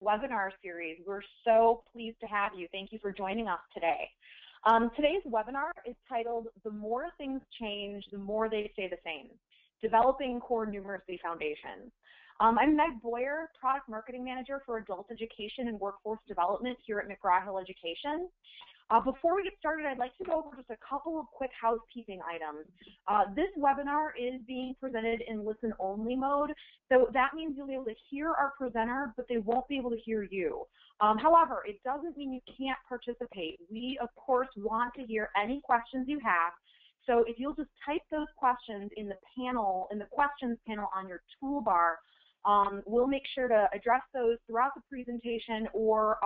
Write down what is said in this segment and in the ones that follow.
webinar series. We're so pleased to have you. Thank you for joining us today. Today's webinar is titled, The More Things Change, the More They Stay the Same, Developing Core Numeracy Foundations. I'm Meg Boyer, Product Marketing Manager for Adult Education and Workforce Development here at McGraw-Hill Education. Before we get started, I'd like to go over just a couple of quick housekeeping items. This webinar is being presented in listen-only mode, so that means you'll be able to hear our presenter, but they won't be able to hear you. However, it doesn't mean you can't participate. We, of course, want to hear any questions you have, so if you'll just type those questions in the panel, in the questions panel on your toolbar, we'll make sure to address those throughout the presentation or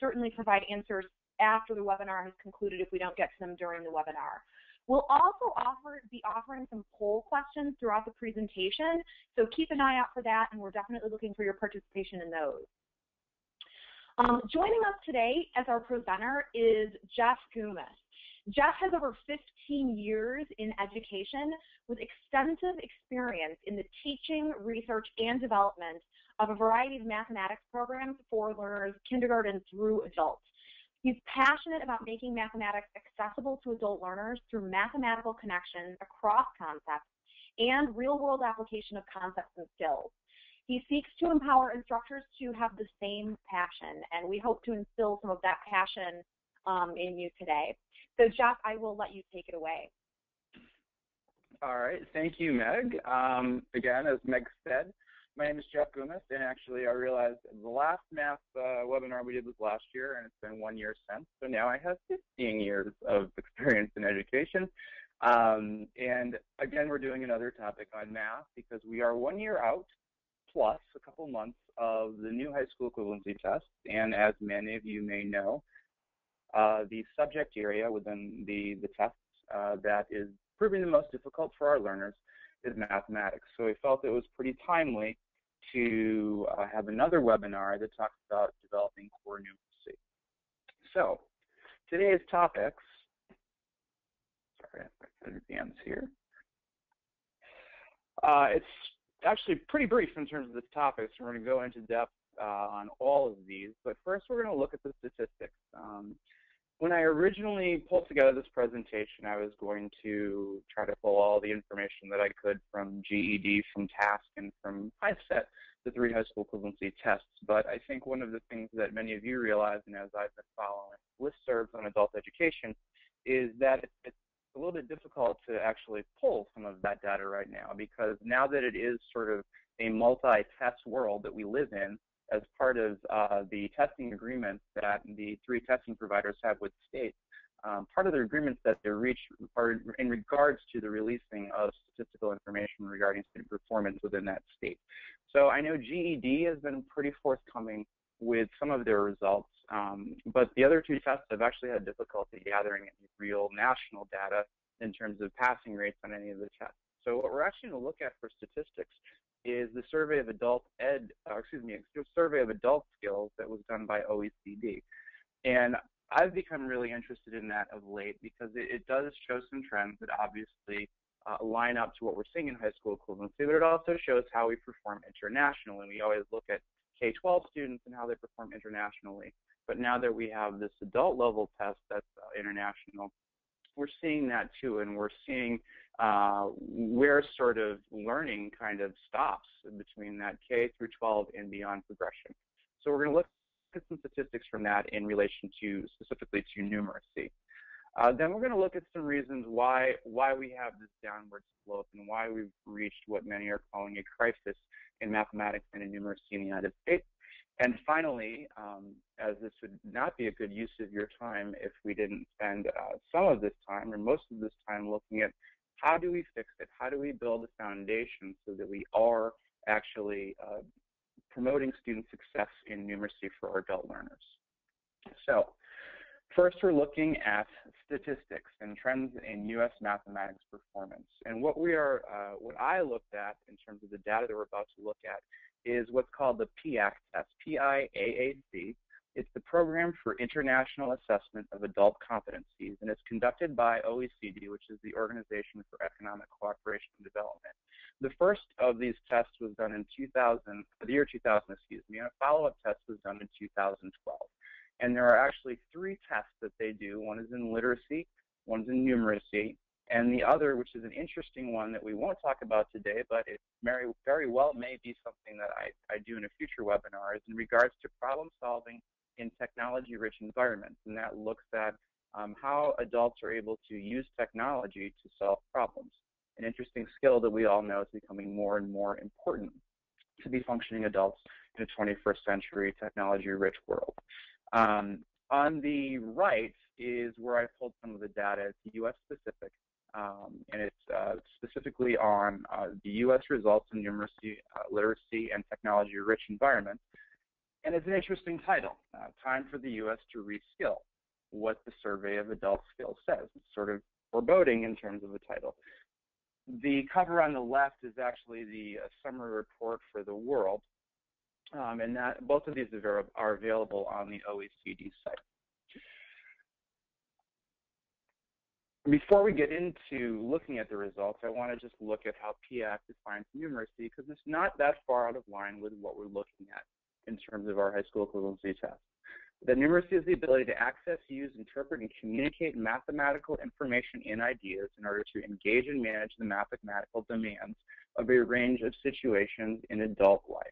certainly provide answers after the webinar has concluded if we don't get to them during the webinar. We'll also be offering some poll questions throughout the presentation, so keep an eye out for that, and we're definitely looking for your participation in those. Joining us today as our presenter is Jeff Gumas. Jeff has over 15 years in education with extensive experience in the teaching, research, and development of a variety of mathematics programs for learners kindergarten through adults. He's passionate about making mathematics accessible to adult learners through mathematical connections across concepts and real-world application of concepts and skills. He seeks to empower instructors to have the same passion, and we hope to instill some of that passion in you today. So Jeff, I will let you take it away. All right, thank you, Meg. Again, as Meg said, my name is Jeff Gumas, and actually I realized the last math webinar we did was last year, and it's been 1 year since, so now I have 15 years of experience in education. And again, we're doing another topic on math because we are 1 year out, plus a couple months of the new high school equivalency test, and as many of you may know, the subject area within the test that is proving the most difficult for our learners is mathematics. So we felt it was pretty timely to have another webinar that talks about developing core numeracy. So today's topics, sorry, I've got advance here. It's actually pretty brief in terms of the topics. We're going to go into depth on all of these, but first we're going to look at the statistics. When I originally pulled together this presentation, I was going to try to pull all the information that I could from GED, from TASC, and from HiSET, the 3 high school equivalency tests. But I think one of the things that many of you realize, and as I've been following listservs on adult education, is that it's a little bit difficult to actually pull some of that data right now, because now that it is sort of a multi-test world that we live in, as part of the testing agreements that the 3 testing providers have with states, part of the agreements that they reach are in regards to the releasing of statistical information regarding student performance within that state. So I know GED has been pretty forthcoming with some of their results, but the other 2 tests have actually had difficulty gathering any real national data in terms of passing rates on any of the tests. So what we're actually going to look at for statistics is the survey of adult survey of adult skills that was done by OECD. And I've become really interested in that of late because it does show some trends that obviously line up to what we're seeing in high school equivalency, but it also shows how we perform internationally. We always look at K-12 students and how they perform internationally. But now that we have this adult level test that's international, we're seeing that too, and we're seeing where sort of learning kind of stops between that K through 12 and beyond progression. So we're going to look at some statistics from that in relation to specifically to numeracy. Then we're going to look at some reasons why we have this downward slope and why we've reached what many are calling a crisis in mathematics and in numeracy in the United States. And finally, as this would not be a good use of your time if we didn't spend some of this time or most of this time looking at how do we fix it, how do we build a foundation so that we are actually promoting student success in numeracy for our adult learners. So first we're looking at statistics and trends in U.S. mathematics performance. And what I looked at in terms of the data that we're about to look at is what's called the PIAAC test, P-I-A-A-C. It's the Program for International Assessment of Adult Competencies, and it's conducted by OECD, which is the Organization for Economic Cooperation and Development. The first of these tests was done in the year 2000, excuse me, and a follow-up test was done in 2012. And there are actually 3 tests that they do. One is in literacy, one's in numeracy, and the other, which is an interesting one that we won't talk about today, but it very well may be something that I do in a future webinar, is in regards to problem solving in technology-rich environments. And that looks at how adults are able to use technology to solve problems. An interesting skill that we all know is becoming more and more important to be functioning adults in a 21st century technology-rich world. On the right is where I pulled some of the data. It's US specific, and it's specifically on the US results in numeracy, literacy, and technology-rich environments. And it's an interesting title, Time for the US to Reskill, what the Survey of Adult Skills says. It's sort of foreboding in terms of the title. The cover on the left is actually the summary report for the world, and that both of these are available on the OECD site. Before we get into looking at the results, I want to just look at how PIAAC defines numeracy, because it's not that far out of line with what we're looking at in terms of our high school equivalency test. The numeracy is the ability to access, use, interpret, and communicate mathematical information and ideas in order to engage and manage the mathematical demands of a range of situations in adult life.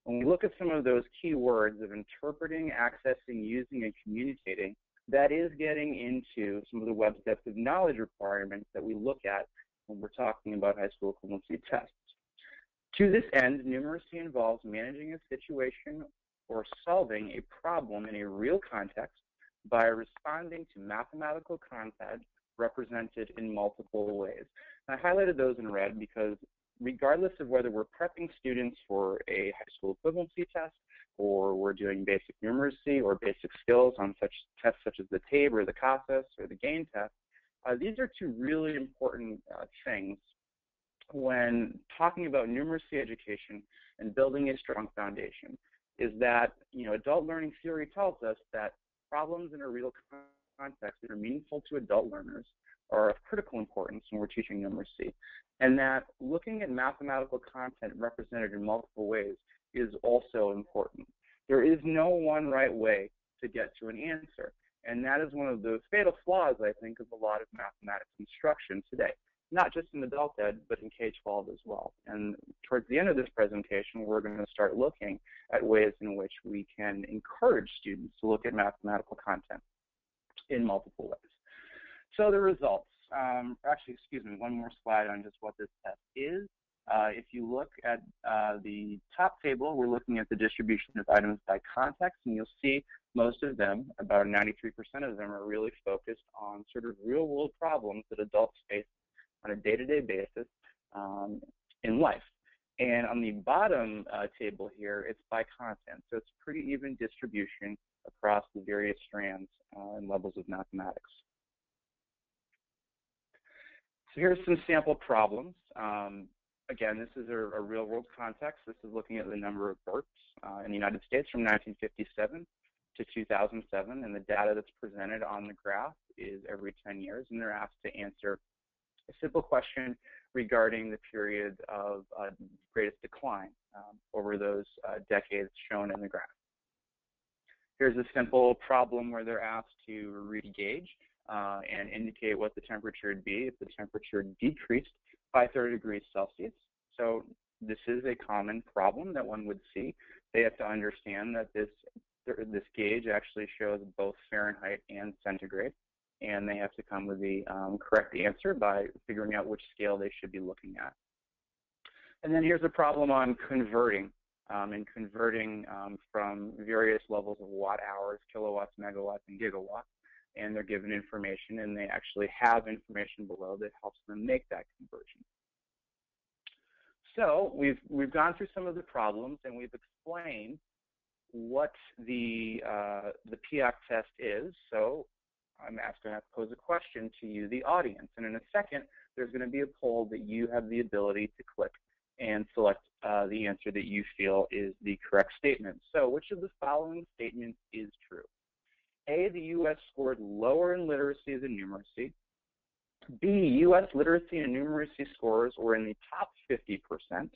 When we look at some of those key words of interpreting, accessing, using, and communicating, that is getting into some of the Webb's depth of knowledge requirements that we look at when we're talking about high school equivalency tests. To this end, numeracy involves managing a situation or solving a problem in a real context by responding to mathematical content represented in multiple ways. And I highlighted those in red because regardless of whether we're prepping students for a high school equivalency test or we're doing basic numeracy or basic skills on such tests such as the TABE or the CASAS or the GAIN test, these are 2 really important things when talking about numeracy education and building a strong foundation. Is that, adult learning theory tells us that problems in a real context that are meaningful to adult learners are of critical importance when we're teaching numeracy, and that looking at mathematical content represented in multiple ways is also important. There is no one right way to get to an answer, and that is one of the fatal flaws, I think, of a lot of mathematics instruction today. Not just in adult ed, but in K-12 as well. And towards the end of this presentation, we're going to start looking at ways in which we can encourage students to look at mathematical content in multiple ways. So the results. Actually, excuse me, one more slide on just what this test is. If you look at the top table, we're looking at the distribution of items by context, and you'll see most of them, about 93% of them, are really focused on sort of real-world problems that adults face on a day-to-day basis in life. And on the bottom table here, it's by content. So it's pretty even distribution across the various strands and levels of mathematics. So here's some sample problems. Again, this is a real-world context. This is looking at the number of births in the United States from 1957 to 2007. And the data that's presented on the graph is every 10 years. And they're asked to answer a simple question regarding the period of greatest decline over those decades shown in the graph. Here's a simple problem where they're asked to read a gauge and indicate what the temperature would be if the temperature decreased by 30 degrees Celsius. So this is a common problem that one would see. They have to understand that this gauge actually shows both Fahrenheit and centigrade, and they have to come with the correct answer by figuring out which scale they should be looking at. And then here's a problem on converting, from various levels of watt hours, kilowatts, megawatts, and gigawatts. And they're given information, and they actually have information below that helps them make that conversion. So we've gone through some of the problems, and we've explained what the PIAAC test is. So I'm going to pose a question to you, the audience. And in a second, there's going to be a poll that you have the ability to click and select the answer that you feel is the correct statement. So which of the following statements is true? A, the U.S. scored lower in literacy than numeracy. B, U.S. literacy and numeracy scores were in the top 50%.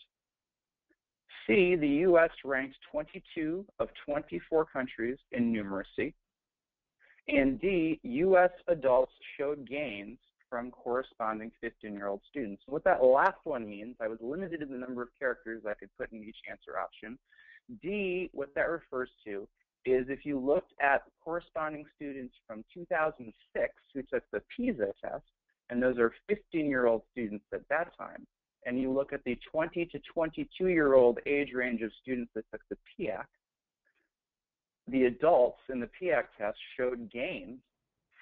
C, the U.S. ranked 22 of 24 countries in numeracy. And D, U.S. adults showed gains from corresponding 15-year-old students. What that last one means, I was limited in the number of characters I could put in each answer option. D, what that refers to is if you looked at corresponding students from 2006 who took the PISA test, and those are 15-year-old students at that time, and you look at the 20 to 22-year-old age range of students that took the PIAC, the adults in the PIAC test showed gains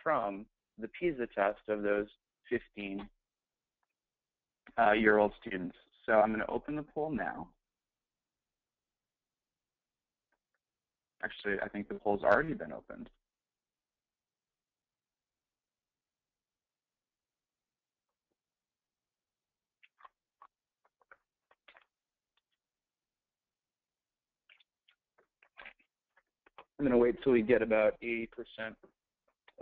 from the PISA test of those 15-year-old students. So I'm going to open the poll now. Actually, I think the poll's already been opened. I'm going to wait till we get about 80%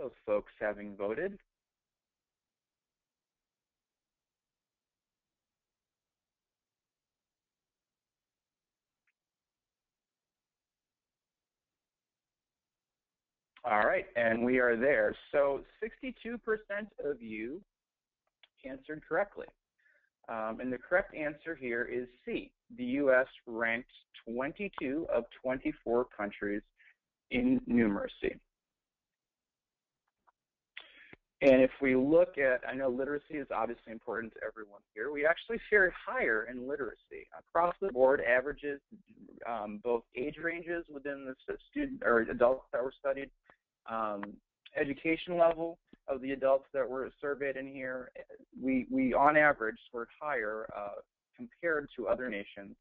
of folks having voted. All right, and we are there. So 62% of you answered correctly. And the correct answer here is C. The U.S. ranked 22 of 24 countries in numeracy. And if we look at, I know literacy is obviously important to everyone here. We actually fared higher in literacy. Across the board, averages, both age ranges within the student or adults that were studied, education level of the adults that were surveyed in here, we on average scored higher compared to other nations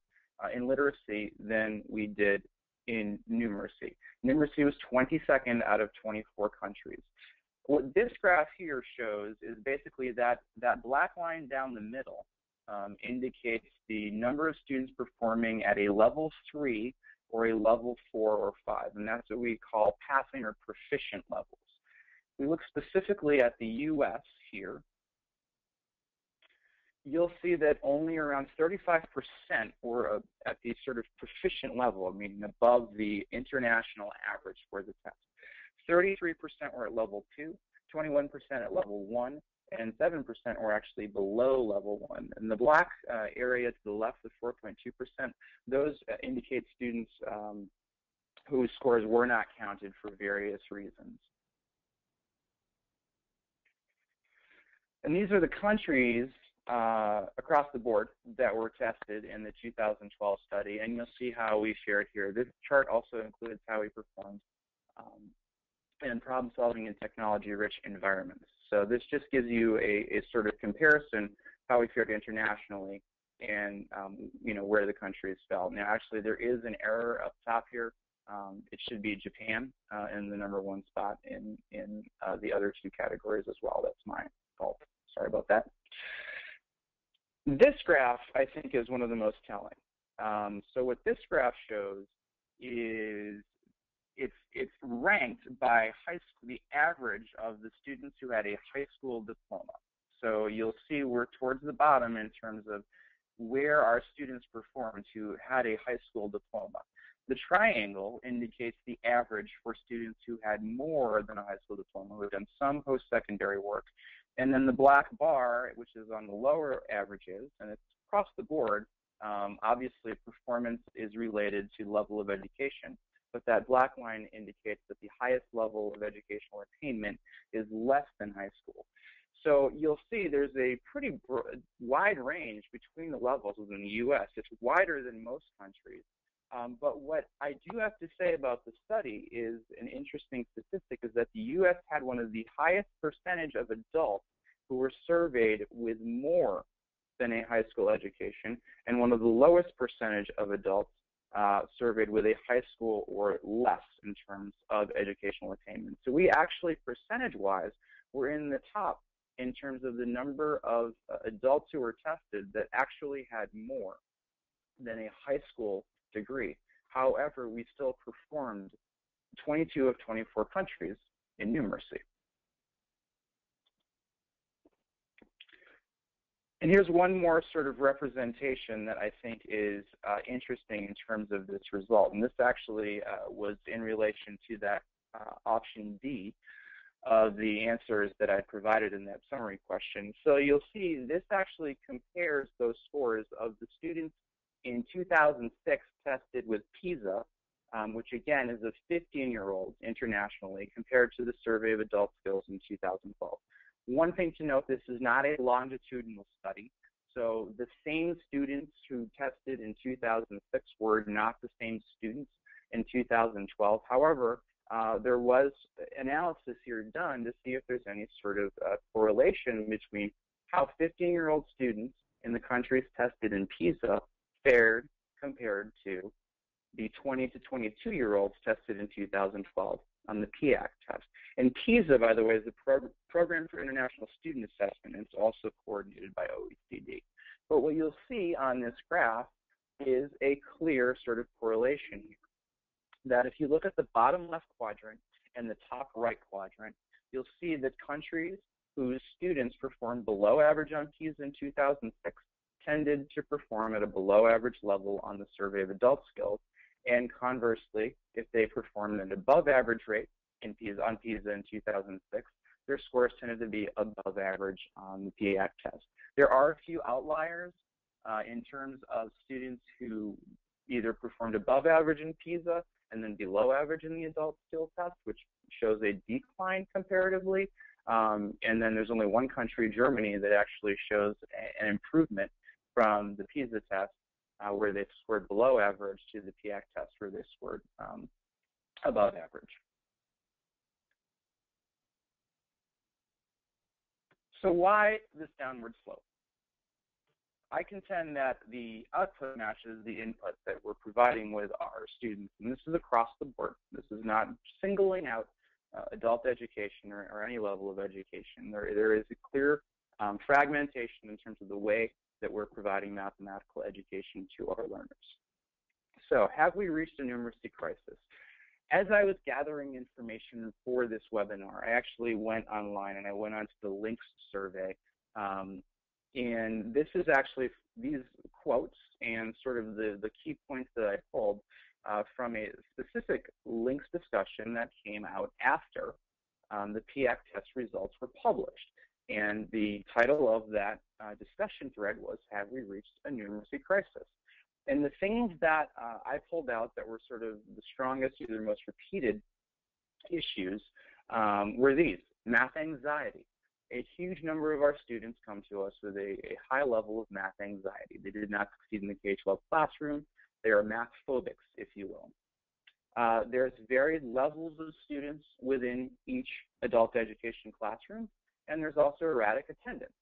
in literacy than we did in numeracy. Numeracy was 22nd out of 24 countries. What this graph here shows is basically that black line down the middle indicates the number of students performing at a level 3 or a level 4 or 5, and that's what we call passing or proficient levels. We look specifically at the U.S. here. You'll see that only around 35% were at the sort of proficient level, meaning above the international average for the test. 33% were at level 2, 21% at level 1, and 7% were actually below level 1. And the black area to the left, the 4.2%, those indicate students whose scores were not counted for various reasons. And these are the countries across the board that were tested in the 2012 study, and you'll see how we shared here. This chart also includes how we performed in problem-solving in technology-rich environments. So this just gives you a sort of comparison how we fared internationally and where the countries fell. Now, actually, there is an error up top here. It should be Japan in the #1 spot in the other two categories as well. That's my fault. Sorry about that. This graph, I think, is one of the most telling. So what this graph shows is it's ranked by high school, the average of the students who had a high school diploma. So you'll see we're towards the bottom in terms of where our students performed who had a high school diploma. The triangle indicates the average for students who had more than a high school diploma, who have done some post-secondary work. And then the black bar, which is on the lower averages, and it's across the board, obviously performance is related to level of education. But that black line indicates that the highest level of educational attainment is less than high school. So you'll see there's a pretty wide range between the levels within the U.S. It's wider than most countries. But what I do have to say about the study is an interesting statistic is that the U.S. had one of the highest percentage of adults who were surveyed with more than a high school education, and one of the lowest percentage of adults surveyed with a high school or less in terms of educational attainment. So we actually, percentage-wise, were in the top in terms of the number of adults who were tested that actually had more than a high school degree. However, we still performed 22 of 24 countries in numeracy. And here's one more sort of representation that I think is interesting in terms of this result. And this actually was in relation to that option D of the answers that I provided in that summary question. So you'll see this actually compares those scores of the students in 2006 tested with PISA, which again is of 15-year-olds internationally, compared to the survey of adult skills in 2012. One thing to note, this is not a longitudinal study. So the same students who tested in 2006 were not the same students in 2012. However, there was analysis here done to see if there's any sort of correlation between how 15-year-old students in the countries tested in PISA fared compared to the 20 to 22-year-olds tested in 2012 on the PIAC test. And PISA, by the way, is the Program for International Student Assessment, and it's also coordinated by OECD. But what you'll see on this graph is a clear sort of correlation here, that if you look at the bottom left quadrant and the top right quadrant, you'll see that countries whose students performed below average on PISA in 2006 tended to perform at a below average level on the survey of adult skills. And conversely, if they performed an above average rate on PISA in 2006, their scores tended to be above average on the PIAC test. There are a few outliers in terms of students who either performed above average in PISA and then below average in the adult skills test, which shows a decline comparatively. And then there's only one country, Germany, that actually shows an improvement from the PISA test, where they scored below average, to the PIAC test, where they scored above average. So why this downward slope? I contend that the output matches the input that we're providing with our students, and this is across the board. This is not singling out adult education or any level of education. There is a clear fragmentation in terms of the way that we're providing mathematical education to our learners. So have we reached a numeracy crisis? As I was gathering information for this webinar, I actually went online and I went onto the links survey. And this is actually these quotes and sort of the key points that I pulled from a specific links discussion that came out after the PIAC test results were published. And the title of that discussion thread was, "Have we reached a numeracy crisis?" And the things that I pulled out that were sort of the strongest, either most repeated issues were these: math anxiety. A huge number of our students come to us with a high level of math anxiety. They did not succeed in the K-12 classroom. They are math phobics, if you will. There's varied levels of students within each adult education classroom, and there's also erratic attendance.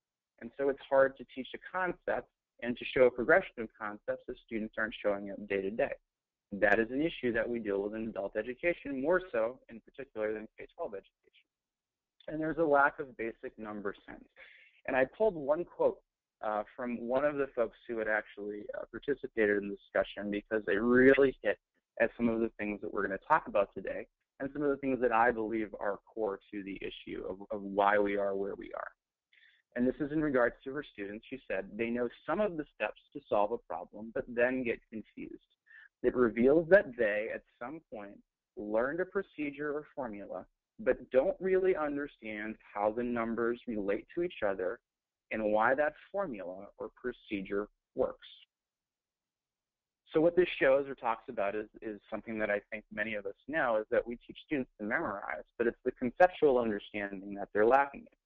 And so it's hard to teach a concept and to show a progression of concepts if students aren't showing up day to day. That is an issue that we deal with in adult education, more so in particular than K-12 education. And there's a lack of basic number sense. And I pulled one quote from one of the folks who had actually participated in the discussion, because they really hit at some of the things that we're going to talk about today, and some of the things that I believe are core to the issue of why we are where we are. And this is in regards to her students. She said, "They know some of the steps to solve a problem, but then get confused. It reveals that they, at some point, learned a procedure or formula, but don't really understand how the numbers relate to each other and why that formula or procedure works." So what this shows or talks about is something that I think many of us know, is that we teach students to memorize, but it's the conceptual understanding that they're lacking in.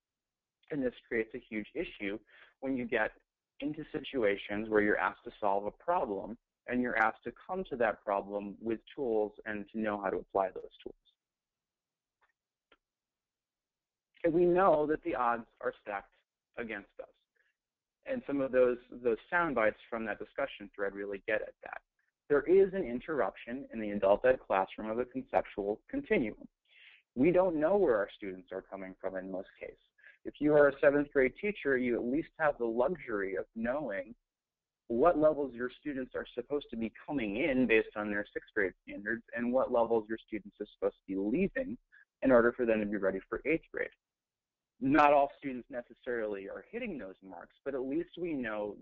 And this creates a huge issue when you get into situations where you're asked to solve a problem and you're asked to come to that problem with tools and to know how to apply those tools. And we know that the odds are stacked against us. And some of those sound bites from that discussion thread really get at that. There is an interruption in the adult ed classroom of a conceptual continuum. We don't know where our students are coming from in most cases. If you are a 7th grade teacher, you at least have the luxury of knowing what levels your students are supposed to be coming in based on their 6th grade standards, and what levels your students are supposed to be leaving in order for them to be ready for 8th grade. Not all students necessarily are hitting those marks, but at least we know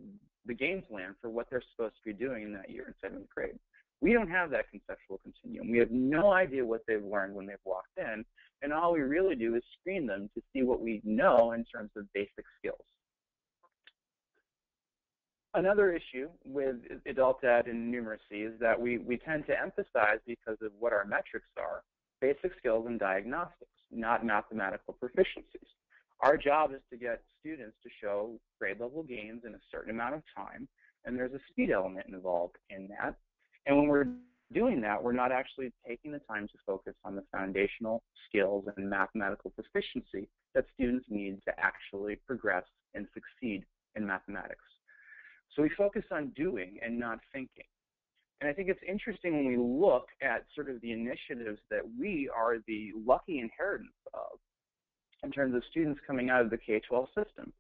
the game plan for what they're supposed to be doing in that year in 7th grade. We don't have that conceptual continuum. We have no idea what they've learned when they've walked in, and all we really do is screen them to see what we know in terms of basic skills. Another issue with adult ed and numeracy is that we tend to emphasize, because of what our metrics are, basic skills and diagnostics, not mathematical proficiencies. Our job is to get students to show grade level gains in a certain amount of time, and there's a speed element involved in that. And when we're doing that, we're not actually taking the time to focus on the foundational skills and mathematical proficiency that students need to actually progress and succeed in mathematics. So we focus on doing and not thinking. And I think it's interesting when we look at sort of the initiatives that we are the lucky inheritance of in terms of students coming out of the K-12 system.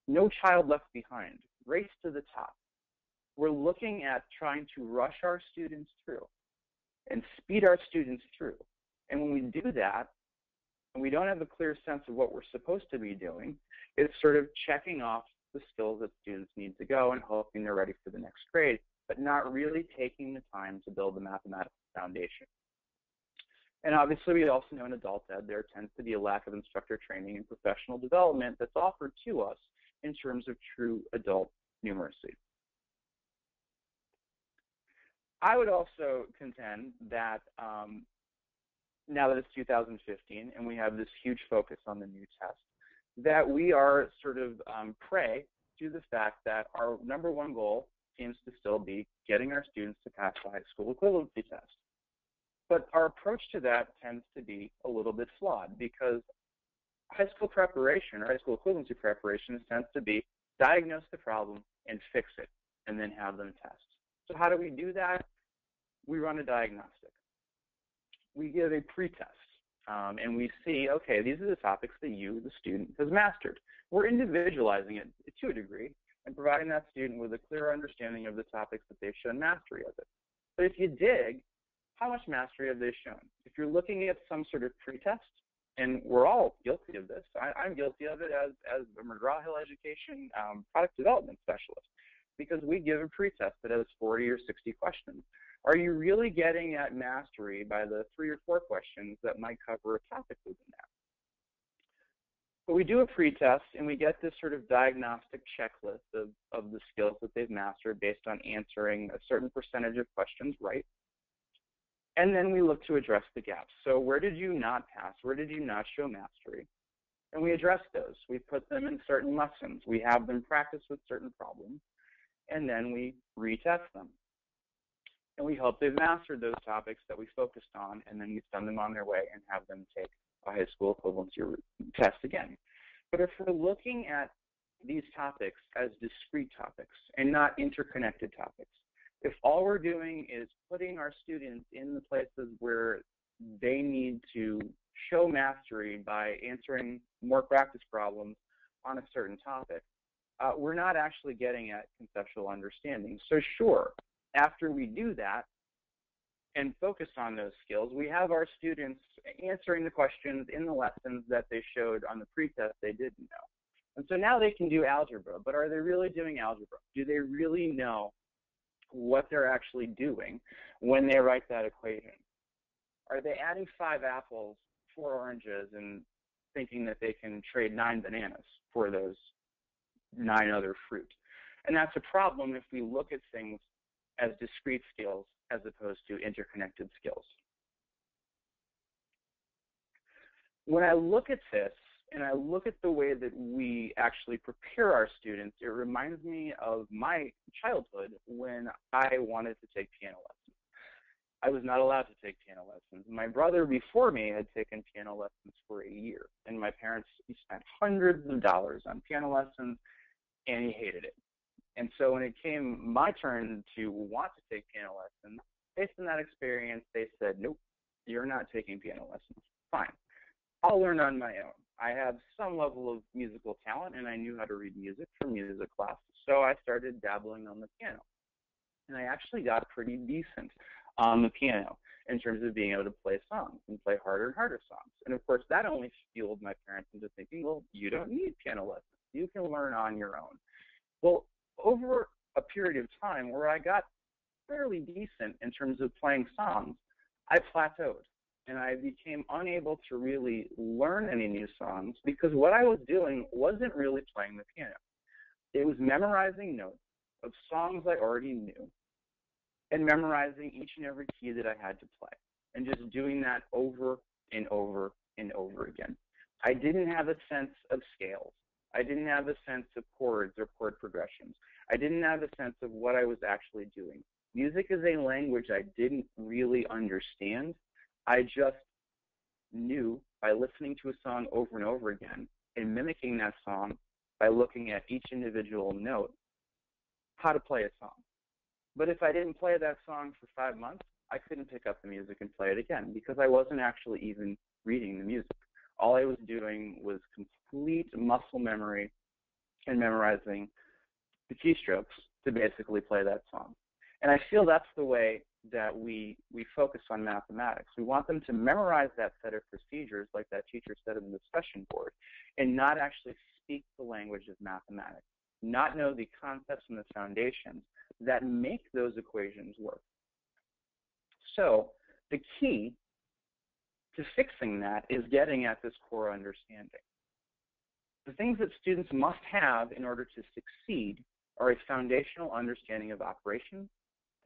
No child left behind, race to the top. We're looking at trying to rush our students through and speed our students through. And when we do that, and we don't have a clear sense of what we're supposed to be doing, it's sort of checking off the skills that students need to go and hoping they're ready for the next grade, but not really taking the time to build the mathematical foundation. And obviously, we also know in adult ed, there tends to be a lack of instructor training and professional development that's offered to us in terms of true adult numeracy. I would also contend that now that it's 2015 and we have this huge focus on the new test, that we are sort of prey to the fact that our #1 goal seems to still be getting our students to pass the high school equivalency test. But our approach to that tends to be a little bit flawed, because high school preparation or high school equivalency preparation tends to be diagnose the problem and fix it and then have them test. So how do we do that? We run a diagnostic. We give a pretest, and we see, okay, these are the topics that you, the student, has mastered. We're individualizing it to a degree and providing that student with a clear understanding of the topics that they've shown mastery of it. But if you dig, how much mastery have they shown? If you're looking at some sort of pretest, and we're all guilty of this, I'm guilty of it as a McGraw-Hill education product development specialist, because we give a pretest that has 40 or 60 questions. Are you really getting at mastery by the 3 or 4 questions that might cover a topic within that? But we do a pretest, and we get this sort of diagnostic checklist of the skills that they've mastered based on answering a certain percentage of questions right. And then we look to address the gaps. So where did you not pass? Where did you not show mastery? And we address those. We put them in certain lessons. We have them practice with certain problems, and then we retest them. And we hope they've mastered those topics that we focused on, and then we send them on their way and have them take a high school equivalency test again. But if we're looking at these topics as discrete topics and not interconnected topics, if all we're doing is putting our students in the places where they need to show mastery by answering more practice problems on a certain topic, we're not actually getting at conceptual understanding. So sure, after we do that and focus on those skills, we have our students answering the questions in the lessons that they showed on the pretest they didn't know. And so now they can do algebra, but are they really doing algebra? Do they really know what they're actually doing when they write that equation? Are they adding 5 apples, 4 oranges, and thinking that they can trade 9 bananas for those 9 other fruit? And that's a problem if we look at things as discrete skills as opposed to interconnected skills. When I look at this, and I look at the way that we actually prepare our students, it reminds me of my childhood when I wanted to take piano lessons. I was not allowed to take piano lessons. My brother before me had taken piano lessons for a year, and my parents spent hundreds of dollars on piano lessons, and he hated it. And so when it came my turn to want to take piano lessons, based on that experience, they said, nope, you're not taking piano lessons. Fine. I'll learn on my own. I have some level of musical talent, and I knew how to read music from music class, so I started dabbling on the piano. And I actually got pretty decent on the piano. in terms of being able to play songs and play harder and harder songs. And of course, that only fueled my parents into thinking, well, you don't need piano lessons. You can learn on your own. Well, over a period of time where I got fairly decent in terms of playing songs, I plateaued. And I became unable to really learn any new songs because what I was doing wasn't really playing the piano. It was memorizing notes of songs I already knew and memorizing each and every key that I had to play and just doing that over and over and over again. I didn't have a sense of scales. I didn't have a sense of chords or chord progressions. I didn't have a sense of what I was actually doing. Music is a language I didn't really understand. I just knew by listening to a song over and over again and mimicking that song by looking at each individual note how to play a song. But if I didn't play that song for 5 months, I couldn't pick up the music and play it again because I wasn't actually even reading the music. All I was doing was complete muscle memory and memorizing the keystrokes to basically play that song. And I feel that's the way that we focus on mathematics. We want them to memorize that set of procedures like that teacher said in the discussion board and not actually speak the language of mathematics, not know the concepts and the foundations that make those equations work. So the key to fixing that is getting at this core understanding. The things that students must have in order to succeed are a foundational understanding of operations,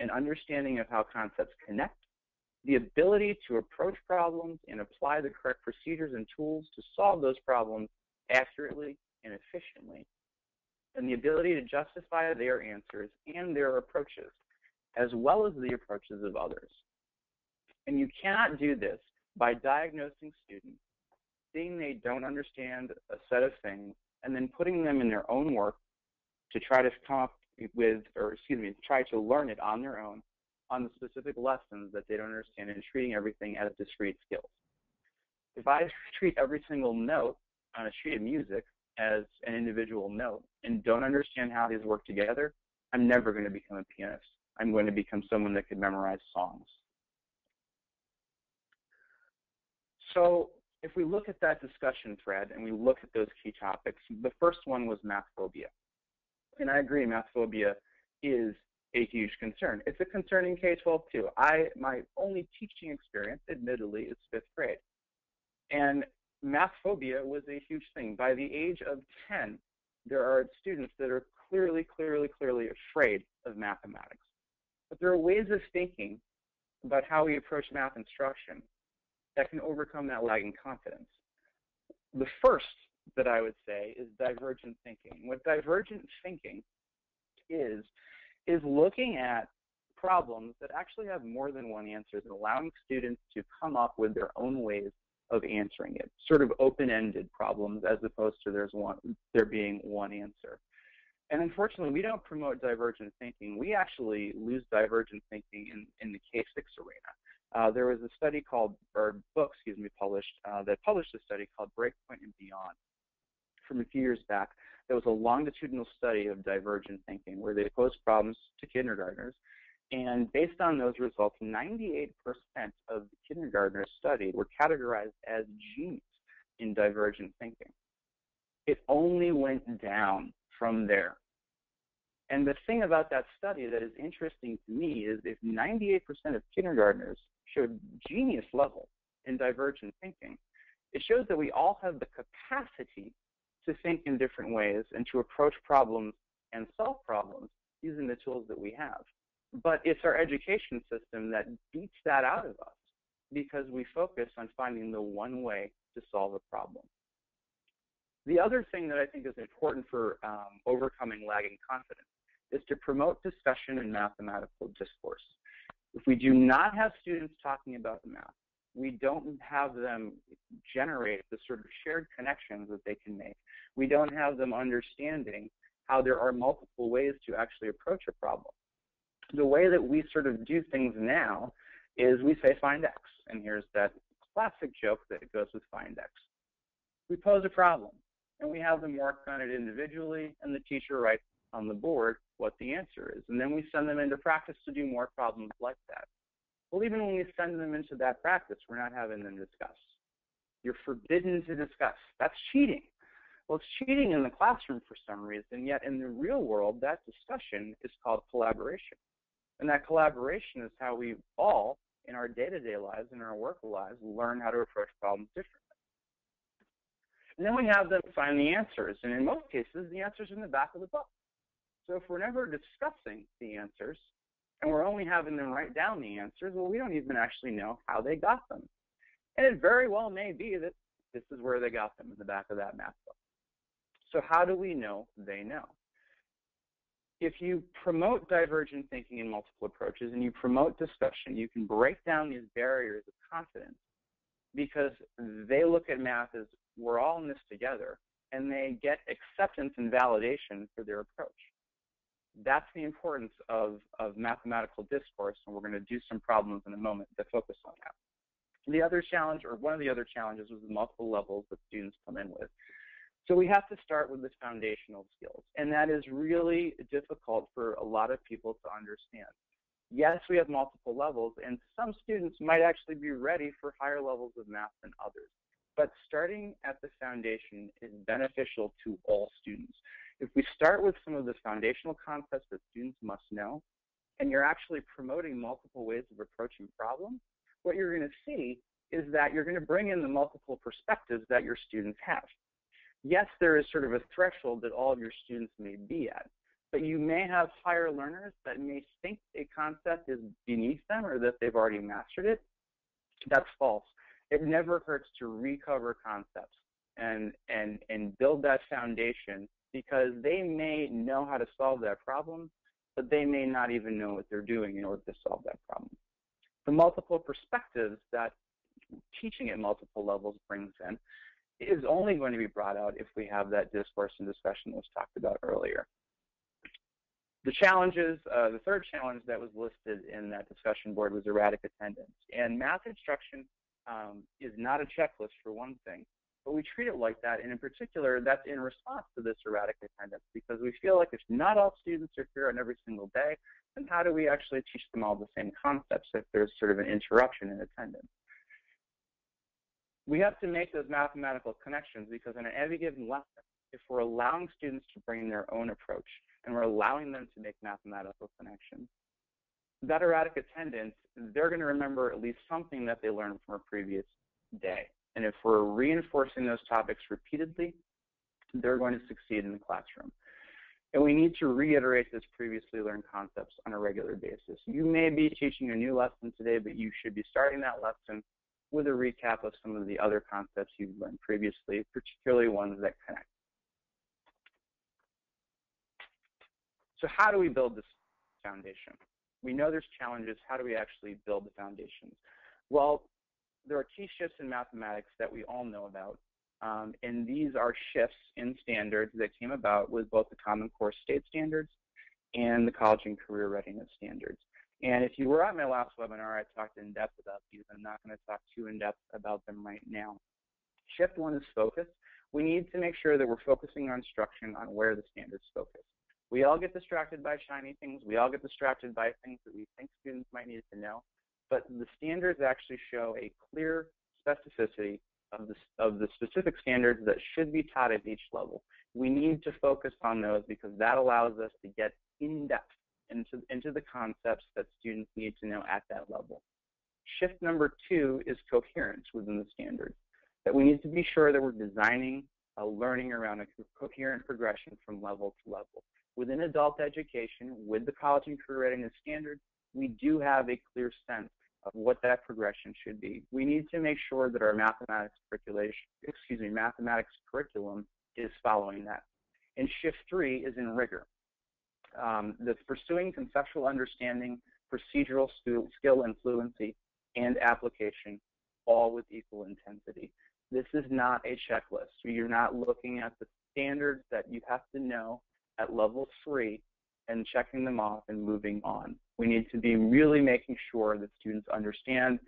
an understanding of how concepts connect, the ability to approach problems and apply the correct procedures and tools to solve those problems accurately and efficiently, and the ability to justify their answers and their approaches, as well as the approaches of others. And you cannot do this by diagnosing students, seeing they don't understand a set of things, and then putting them in their own work to try to come up with, try to learn it on their own on the specific lessons that they don't understand and treating everything as discrete skills. If I treat every single note on a sheet of music as an individual note and don't understand how these work together, I'm never going to become a pianist. I'm going to become someone that can memorize songs. So if we look at that discussion thread and we look at those key topics, the first one was math phobia. And I agree, math phobia is a huge concern. It's a concern in K-12 too. My only teaching experience, admittedly, is 5th grade. And math phobia was a huge thing. By the age of 10, there are students that are clearly afraid of mathematics. But there are ways of thinking about how we approach math instruction that can overcome that lagging confidence. The first that I would say is divergent thinking. What divergent thinking is looking at problems that actually have more than one answer and allowing students to come up with their own ways of answering it, sort of open-ended problems as opposed to there being one answer. And unfortunately, we don't promote divergent thinking. We actually lose divergent thinking in the K-6 arena. There was a study called, published a study called Breakpoint and Beyond from a few years back. There was a longitudinal study of divergent thinking where they posed problems to kindergartners. And based on those results, 98% of the kindergartners studied were categorized as genius in divergent thinking. It only went down from there. And the thing about that study that is interesting to me is if 98% of kindergartners showed genius level in divergent thinking, it shows that we all have the capacity to think in different ways and to approach problems and solve problems using the tools that we have. But it's our education system that beats that out of us because we focus on finding the one way to solve a problem. The other thing that I think is important for overcoming lagging confidence is to promote discussion in mathematical discourse. If we do not have students talking about the math, we don't have them generate the sort of shared connections that they can make. We don't have them understanding how there are multiple ways to actually approach a problem. The way that we sort of do things now is we say find X, and here's that classic joke that goes with find X. We pose a problem, and we have them work on it individually, and the teacher writes on the board what the answer is. And then we send them into practice to do more problems like that. Well, even when we send them into that practice, we're not having them discuss. You're forbidden to discuss. That's cheating. Well, it's cheating in the classroom for some reason, yet in the real world, that discussion is called collaboration. And that collaboration is how we all, in our day-to-day lives, in our work lives, learn how to approach problems differently. And then we have them find the answers, and in most cases, the answers are in the back of the book. So if we're never discussing the answers, and we're only having them write down the answers, well, we don't even actually know how they got them. And it very well may be that this is where they got them, in the back of that math book. So how do we know they know? If you promote divergent thinking in multiple approaches and you promote discussion, you can break down these barriers of confidence because they look at math as we're all in this together, and they get acceptance and validation for their approach. That's the importance of mathematical discourse, and we're going to do some problems in a moment that focus on that. The other challenge, or one of the other challenges, was the multiple levels that students come in with. So we have to start with the foundational skills, and that is really difficult for a lot of people to understand. Yes, we have multiple levels, and some students might actually be ready for higher levels of math than others. But starting at the foundation is beneficial to all students. If we start with some of the foundational concepts that students must know, and you're actually promoting multiple ways of approaching problems, what you're going to see is that you're going to bring in the multiple perspectives that your students have. Yes, there is sort of a threshold that all of your students may be at, but you may have higher learners that may think a concept is beneath them or that they've already mastered it. That's false. It never hurts to recover concepts and build that foundation, because they may know how to solve that problem, but they may not even know what they're doing in order to solve that problem. The multiple perspectives that teaching at multiple levels brings in is only going to be brought out if we have that discourse and discussion that was talked about earlier. The challenges, the third challenge that was listed in that discussion board was erratic attendance. And math instruction is not a checklist, for one thing, but we treat it like that, and in particular, that's in response to this erratic attendance, because we feel like if not all students are here on every single day, then how do we actually teach them all the same concepts if there's sort of an interruption in attendance? We have to make those mathematical connections, because in any given lesson, if we're allowing students to bring their own approach and we're allowing them to make mathematical connections, that erratic attendance, they're going to remember at least something that they learned from a previous day. And if we're reinforcing those topics repeatedly, they're going to succeed in the classroom. And we need to reiterate those previously learned concepts on a regular basis. You may be teaching a new lesson today, but you should be starting that lesson with a recap of some of the other concepts you've learned previously, particularly ones that connect. So how do we build this foundation? We know there's challenges. How do we actually build the foundations? Well, there are key shifts in mathematics that we all know about, and these are shifts in standards that came about with both the Common Core State Standards and the College and Career Readiness Standards. And if you were at my last webinar, I talked in depth about these. I'm not going to talk too in depth about them right now. Shift one is focus. We need to make sure that we're focusing our instruction on where the standards focus. We all get distracted by shiny things. We all get distracted by things that we think students might need to know. But the standards actually show a clear specificity of the specific standards that should be taught at each level. We need to focus on those because that allows us to get in depth into the concepts that students need to know at that level. Shift number two is coherence within the standards, that we need to be sure that we're designing a learning around a coherent progression from level to level. Within adult education, with the College and Career Readiness Standards, we do have a clear sense of what that progression should be. We need to make sure that our mathematics curriculum is following that. And shift three is in rigor. That's pursuing conceptual understanding, procedural skill and fluency, and application, all with equal intensity. This is not a checklist. You're not looking at the standards that you have to know at level 3 and checking them off and moving on. We need to be really making sure that students understand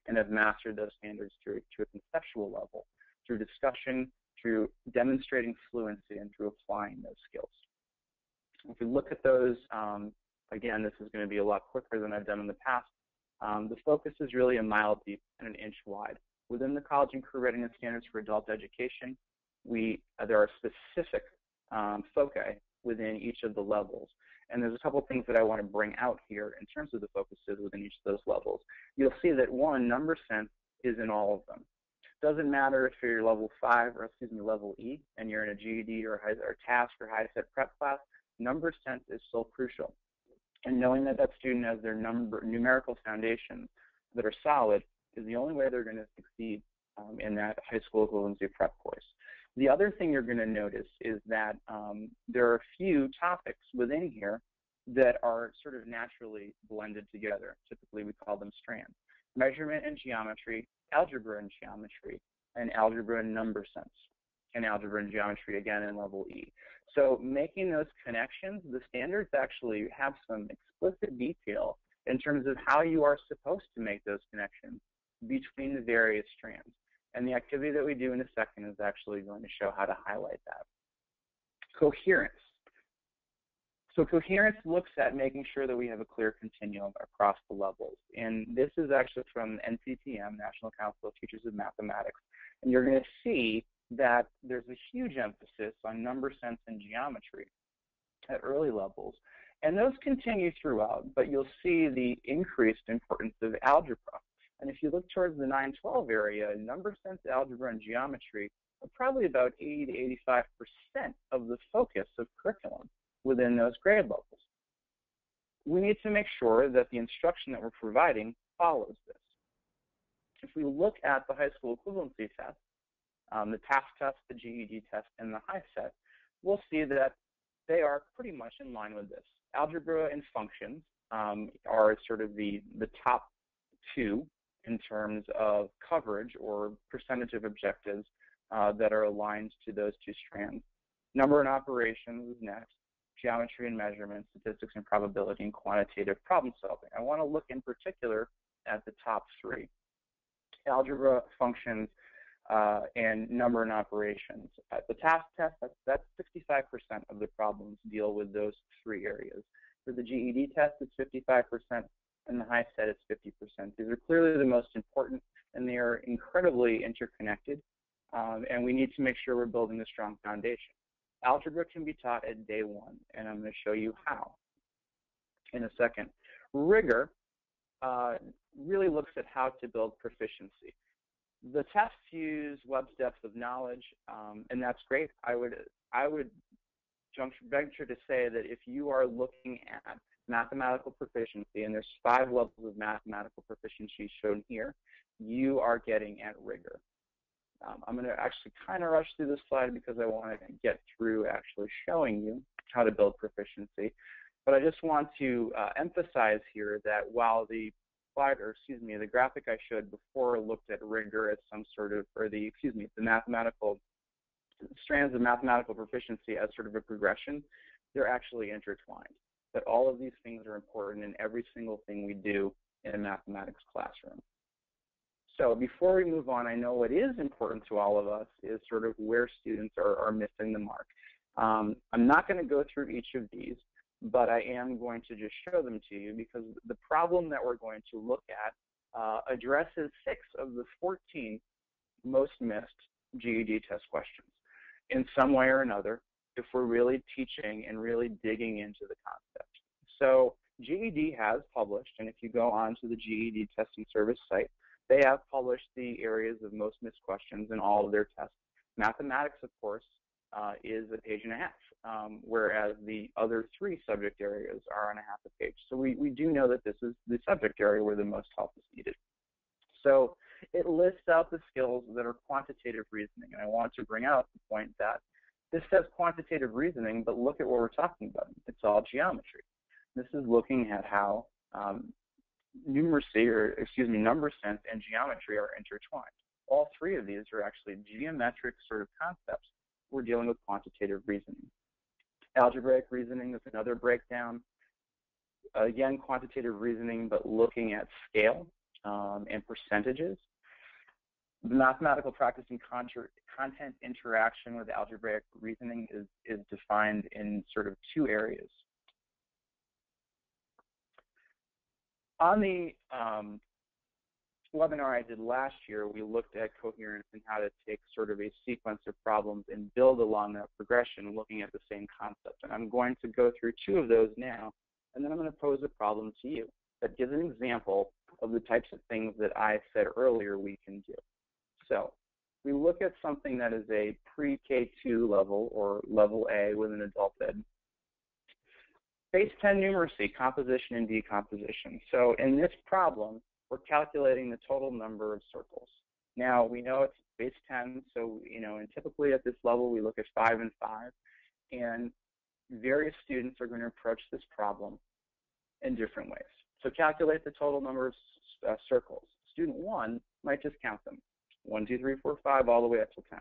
and have mastered those standards to a conceptual level, through discussion, through demonstrating fluency, and through applying those skills. If we look at those, again, this is going to be a lot quicker than I've done in the past. The focus is really a mile deep and an inch wide. Within the college and career readiness standards for adult education, there are specific foci within each of the levels. And there's a couple of things that I want to bring out here in terms of the focuses within each of those levels. You'll see that one, number sense is in all of them. Doesn't matter if you're level 5 or level E and you're in a GED or task or high set prep class, number sense is still crucial. And knowing that that student has their numerical foundations that are solid is the only way they're going to succeed in that high school equivalency prep course. The other thing you're going to notice is that there are a few topics within here that are sort of naturally blended together. Typically, we call them strands. Measurement and geometry, algebra and geometry, and algebra and number sense, and algebra and geometry again in level E. So making those connections, the standards actually have some explicit detail in terms of how you are supposed to make those connections between the various strands. And the activity that we do in a second is actually going to show how to highlight that. Coherence. So coherence looks at making sure that we have a clear continuum across the levels. And this is actually from NCTM, National Council of Teachers of Mathematics. And you're going to see that there's a huge emphasis on number sense and geometry at early levels. And those continue throughout, but you'll see the increased importance of algebra. And if you look towards the 9-12 area, number sense, algebra, and geometry are probably about 80 to 85% of the focus of curriculum within those grade levels. We need to make sure that the instruction that we're providing follows this. If we look at the high school equivalency test, the task test, the GED test, and the high set, we'll see that they are pretty much in line with this. Algebra and functions are sort of the top two in terms of coverage or percentage of objectives that are aligned to those two strands. Number and operations is next. Geometry and measurement, statistics and probability, and quantitative problem solving. I want to look in particular at the top three. Algebra, functions, and number and operations. The task test, that's 65% of the problems deal with those three areas. For the GED test, it's 55%, and the high set, it's 50%. These are clearly the most important, and they are incredibly interconnected, and we need to make sure we're building a strong foundation. Algebra can be taught at day one, and I'm going to show you how in a second. Rigor really looks at how to build proficiency. The tests use Webb's depth of knowledge, and that's great. I would venture to say that if you are looking at mathematical proficiency, and there's 5 levels of mathematical proficiency shown here, you are getting at rigor. I'm going to actually kind of rush through this slide because I want to get through actually showing you how to build proficiency. But I just want to emphasize here that while the slide, or excuse me, the graphic I showed before looked at rigor as some sort of, or the mathematical strands of mathematical proficiency as sort of a progression, they're actually intertwined. That all of these things are important in every single thing we do in a mathematics classroom. So before we move on, I know what is important to all of us is sort of where students are missing the mark. I'm not going to go through each of these, but I am going to just show them to you because the problem that we're going to look at addresses 6 of the 14 most missed GED test questions in some way or another if we're really teaching and really digging into the concept. So GED has published, and if you go on to the GED testing service site, they have published the areas of most missed questions in all of their tests. Mathematics, of course, is a page and a half, whereas the other 3 subject areas are on a half a page. So we do know that this is the subject area where the most help is needed. So it lists out the skills that are quantitative reasoning, and I want to bring out the point that this says quantitative reasoning, but look at what we're talking about. It's all geometry. This is looking at how numeracy, or excuse me, number sense and geometry are intertwined. All 3 of these are actually geometric sort of concepts. We're dealing with quantitative reasoning. Algebraic reasoning is another breakdown. Again, quantitative reasoning, but looking at scale and percentages. The mathematical practice and content interaction with algebraic reasoning is defined in sort of 2 areas. On the webinar I did last year, we looked at coherence and how to take sort of a sequence of problems and build along that progression looking at the same concept. And I'm going to go through 2 of those now, and then I'm going to pose a problem to you that gives an example of the types of things that I said earlier we can do. So we look at something that is a pre-K2 level or level A with an adult ed. Base 10 numeracy, composition and decomposition. So in this problem, we're calculating the total number of circles. Now, we know it's base 10, so, and typically at this level, we look at 5 and 5, and various students are going to approach this problem in different ways. So calculate the total number of circles. Student 1 might just count them, 1, 2, 3, 4, 5, all the way up to 10.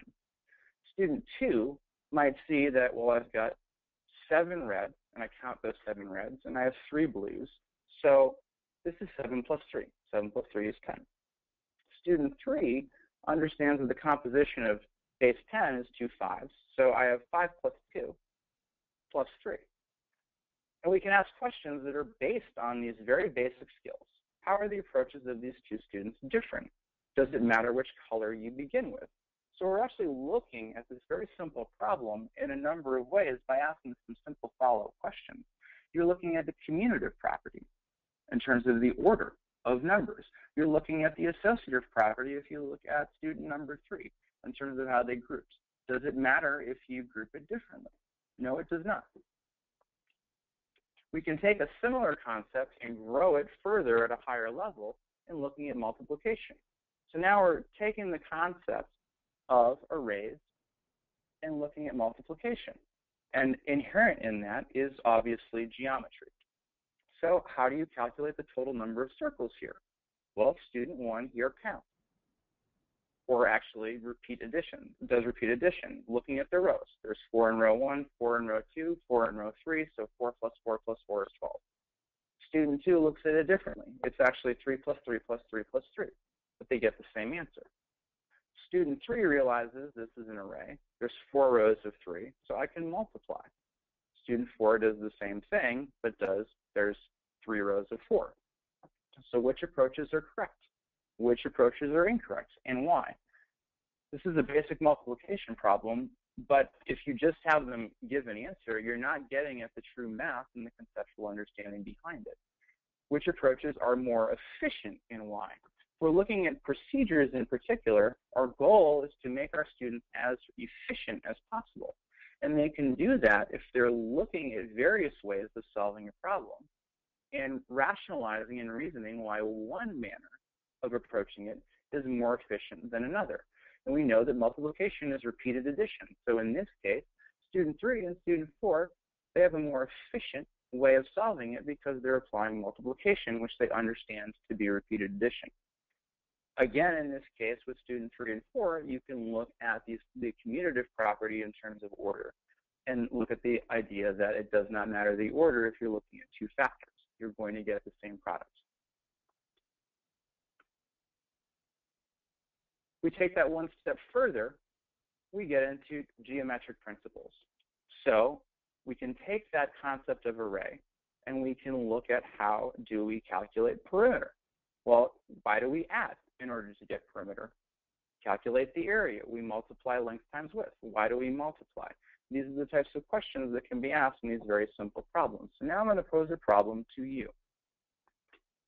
Student 2 might see that, well, I've got 7 red, and I count those 7 reds, and I have 3 blues. So this is 7 plus 3. 7 plus 3 is 10. Student 3 understands that the composition of base 10 is 2 5s. So I have 5 plus 2 plus 3. And we can ask questions that are based on these very basic skills. How are the approaches of these 2 students different? Does it matter which color you begin with? So we're actually looking at this very simple problem in a number of ways by asking some simple follow-up questions. You're looking at the commutative property in terms of the order of numbers. You're looking at the associative property if you look at student number 3 in terms of how they grouped. Does it matter if you group it differently? No, it does not. We can take a similar concept and grow it further at a higher level in looking at multiplication. So now we're taking the concept of arrays and looking at multiplication. And inherent in that is obviously geometry. So how do you calculate the total number of circles here? Well, student 1 here counts, or actually does repeat addition, looking at the rows. There's 4 in row 1, 4 in row 2, 4 in row 3, so 4 plus 4 plus 4 is 12. Student 2 looks at it differently. It's actually 3 plus 3 plus 3 plus 3, but they get the same answer. Student 3 realizes this is an array. There's 4 rows of 3, so I can multiply. Student 4 does the same thing, but there's 3 rows of 4. So which approaches are correct? Which approaches are incorrect, and why? This is a basic multiplication problem, but if you just have them give an answer, you're not getting at the true math and the conceptual understanding behind it. Which approaches are more efficient and why? If we're looking at procedures in particular, our goal is to make our students as efficient as possible. And they can do that if they're looking at various ways of solving a problem and rationalizing and reasoning why one manner of approaching it is more efficient than another. And we know that multiplication is repeated addition. So in this case, student 3 and student 4, they have a more efficient way of solving it because they're applying multiplication, which they understand to be repeated addition. Again, in this case, with student 3 and 4, you can look at the commutative property in terms of order and look at the idea that it does not matter the order if you're looking at 2 factors. You're going to get the same product. We take that one step further, we get into geometric principles. So we can take that concept of array and we can look at how do we calculate perimeter. Well, why do we add in order to get perimeter? Calculate the area. We multiply length times width. Why do we multiply? These are the types of questions that can be asked in these very simple problems. So now I'm going to pose a problem to you.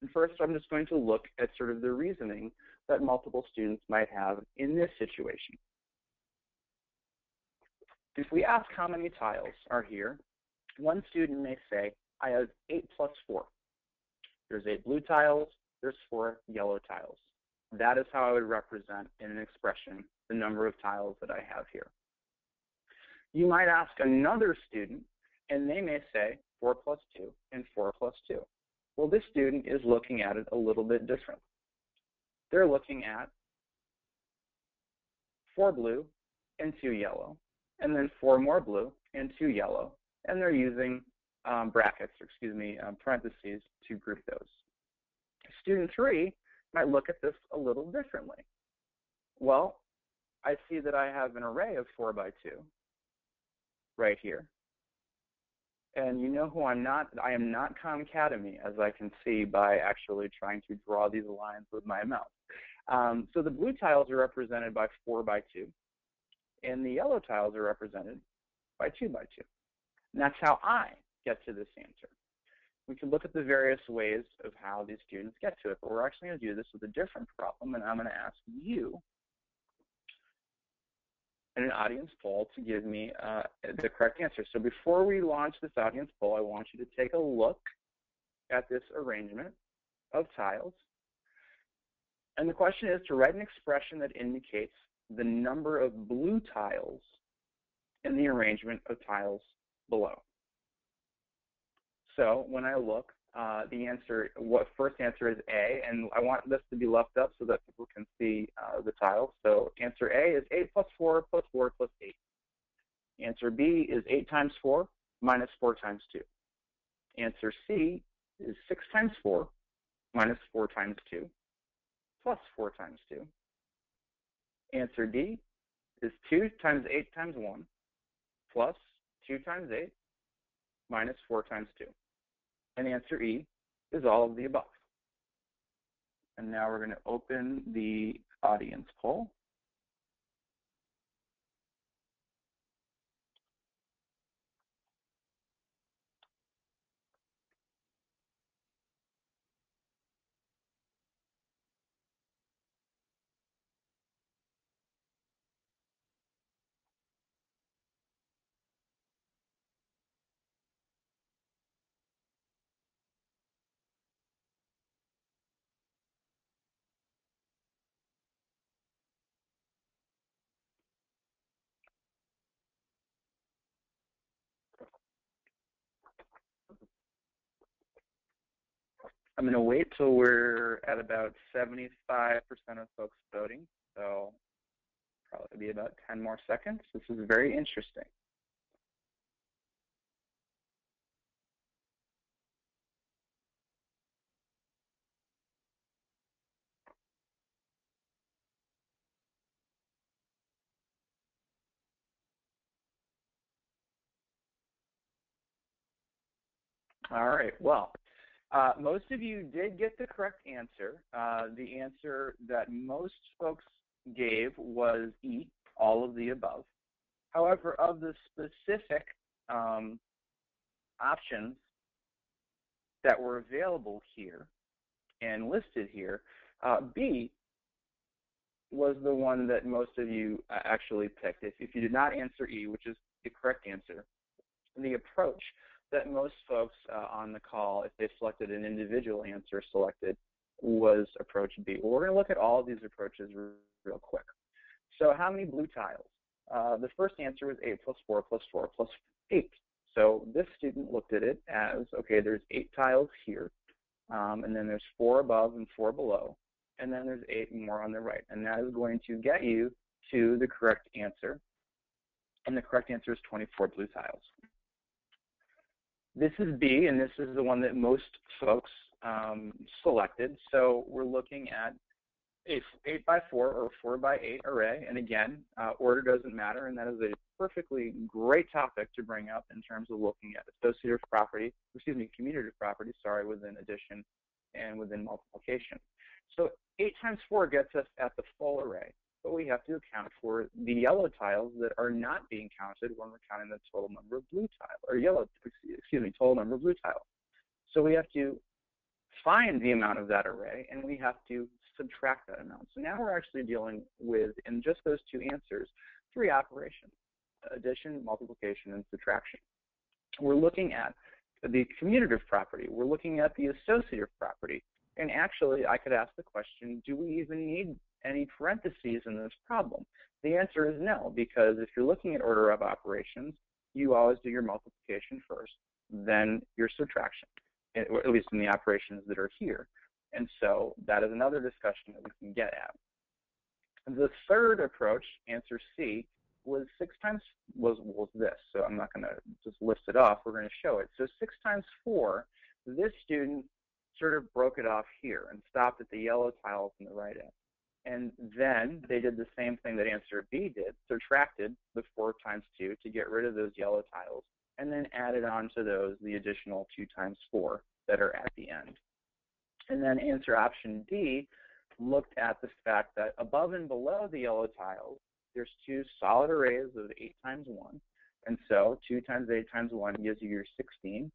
And first, I'm just going to look at sort of the reasoning that multiple students might have in this situation. If we ask how many tiles are here, one student may say, I have 8 plus 4. There's 8 blue tiles, there's 4 yellow tiles. That is how I would represent in an expression the number of tiles that I have here. You might ask another student, and they may say 4 plus 2 and 4 plus 2. Well, this student is looking at it a little bit different. They're looking at 4 blue and 2 yellow, and then 4 more blue and 2 yellow, and they're using parentheses to group those. Student 3 might look at this a little differently. Well, I see that I have an array of 4 by 2 right here. And you know who I'm not? I am not Khan Academy, as I can see by actually trying to draw these lines with my mouse. So the blue tiles are represented by 4 by 2, and the yellow tiles are represented by 2 by 2. And that's how I get to this answer. We can look at the various ways of how these students get to it, but we're actually going to do this with a different problem, and I'm going to ask you in an audience poll to give me the correct answer. So before we launch this audience poll, I want you to take a look at this arrangement of tiles. And the question is to write an expression that indicates the number of blue tiles in the arrangement of tiles below. So when I look, the answer, first answer is A, and I want this to be left up so that people can see the tiles. So answer A is 8 plus 4 plus 4 plus 8. Answer B is 8 times 4 minus 4 times 2. Answer C is 6 times 4 minus 4 times 2 plus 4 times 2. Answer D is 2 times 8 times 1 plus 2 times 8 minus 4 times 2. And answer E is all of the above. And now we're going to open the audience poll. I'm going to wait till we're at about 75% of folks voting, so probably be about 10 more seconds. This is very interesting. All right, well, most of you did get the correct answer. The answer that most folks gave was E, all of the above. However, of the specific options that were available here and listed here, B was the one that most of you actually picked. If you did not answer E, which is the correct answer, the approach that most folks on the call, if they selected an individual answer, selected was approach B. Well, we're going to look at all of these approaches real quick. So how many blue tiles? The first answer was 8 plus 4 plus 4 plus 8. So this student looked at it as, okay, there's 8 tiles here, and then there's 4 above and 4 below, and then there's 8 more on the right. And that is going to get you to the correct answer. And the correct answer is 24 blue tiles. This is B, and this is the one that most folks selected. So we're looking at a 8 by 4 or 4 by 8 array. And again, order doesn't matter, and that is a perfectly great topic to bring up in terms of looking at associative property, commutative property, within addition and within multiplication. So 8 times 4 gets us at the full array, but we have to account for the yellow tiles that are not being counted when we're counting the total number of blue tiles, or total number of blue tiles. So we have to find the amount of that array, and we have to subtract that amount. So now we're actually dealing with, in just those 2 answers, 3 operations: addition, multiplication, and subtraction. We're looking at the commutative property. We're looking at the associative property. And actually, I could ask the question, do we even need any parentheses in this problem? The answer is no, because if you're looking at order of operations, you always do your multiplication first, then your subtraction, or at least in the operations that are here. And so that is another discussion that we can get at. The third approach, answer C, was this. So I'm not going to just list it off. We're going to show it. So 6 times 4, this student sort of broke it off here and stopped at the yellow tiles on the right end. And then they did the same thing that answer B did, subtracted the 4 times 2 to get rid of those yellow tiles, and then added on to those the additional 2 times 4 that are at the end. And then answer option D looked at the fact that above and below the yellow tiles, there's 2 solid arrays of 8 times 1. And so 2 times 8 times 1 gives you your 16.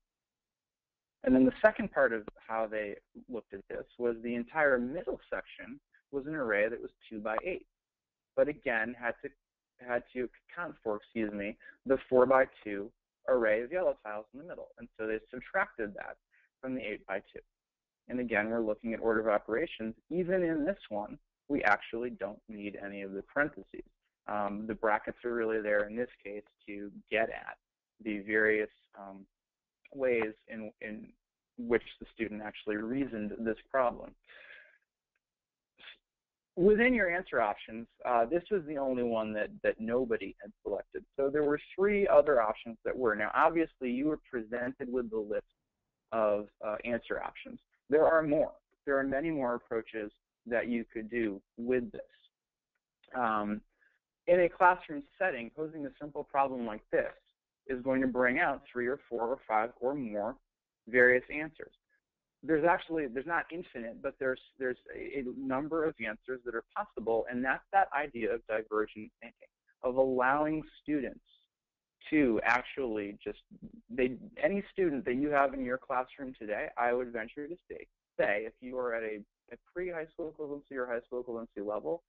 And then the second part of how they looked at this was the entire middle section was an array that was 2 by 8. But again, had to account for, the 4 by 2 array of yellow tiles in the middle. And so they subtracted that from the 8 by 2. And again, we're looking at order of operations. Even in this one, we actually don't need any of the parentheses. The brackets are really there in this case to get at the various ways in which the student actually reasoned this problem. Within your answer options, this was the only one that nobody had selected. So there were 3 other options that were. Now, obviously, you were presented with the list of answer options. There are more. There are many more approaches that you could do with this. In a classroom setting, posing a simple problem like this is going to bring out 3 or 4 or 5 or more various answers. There's not infinite, but there's a number of answers that are possible, and that's that idea of divergent thinking, of allowing students to actually any student that you have in your classroom today, I would venture to say if you are at a pre-high school equivalency or high school equivalency level,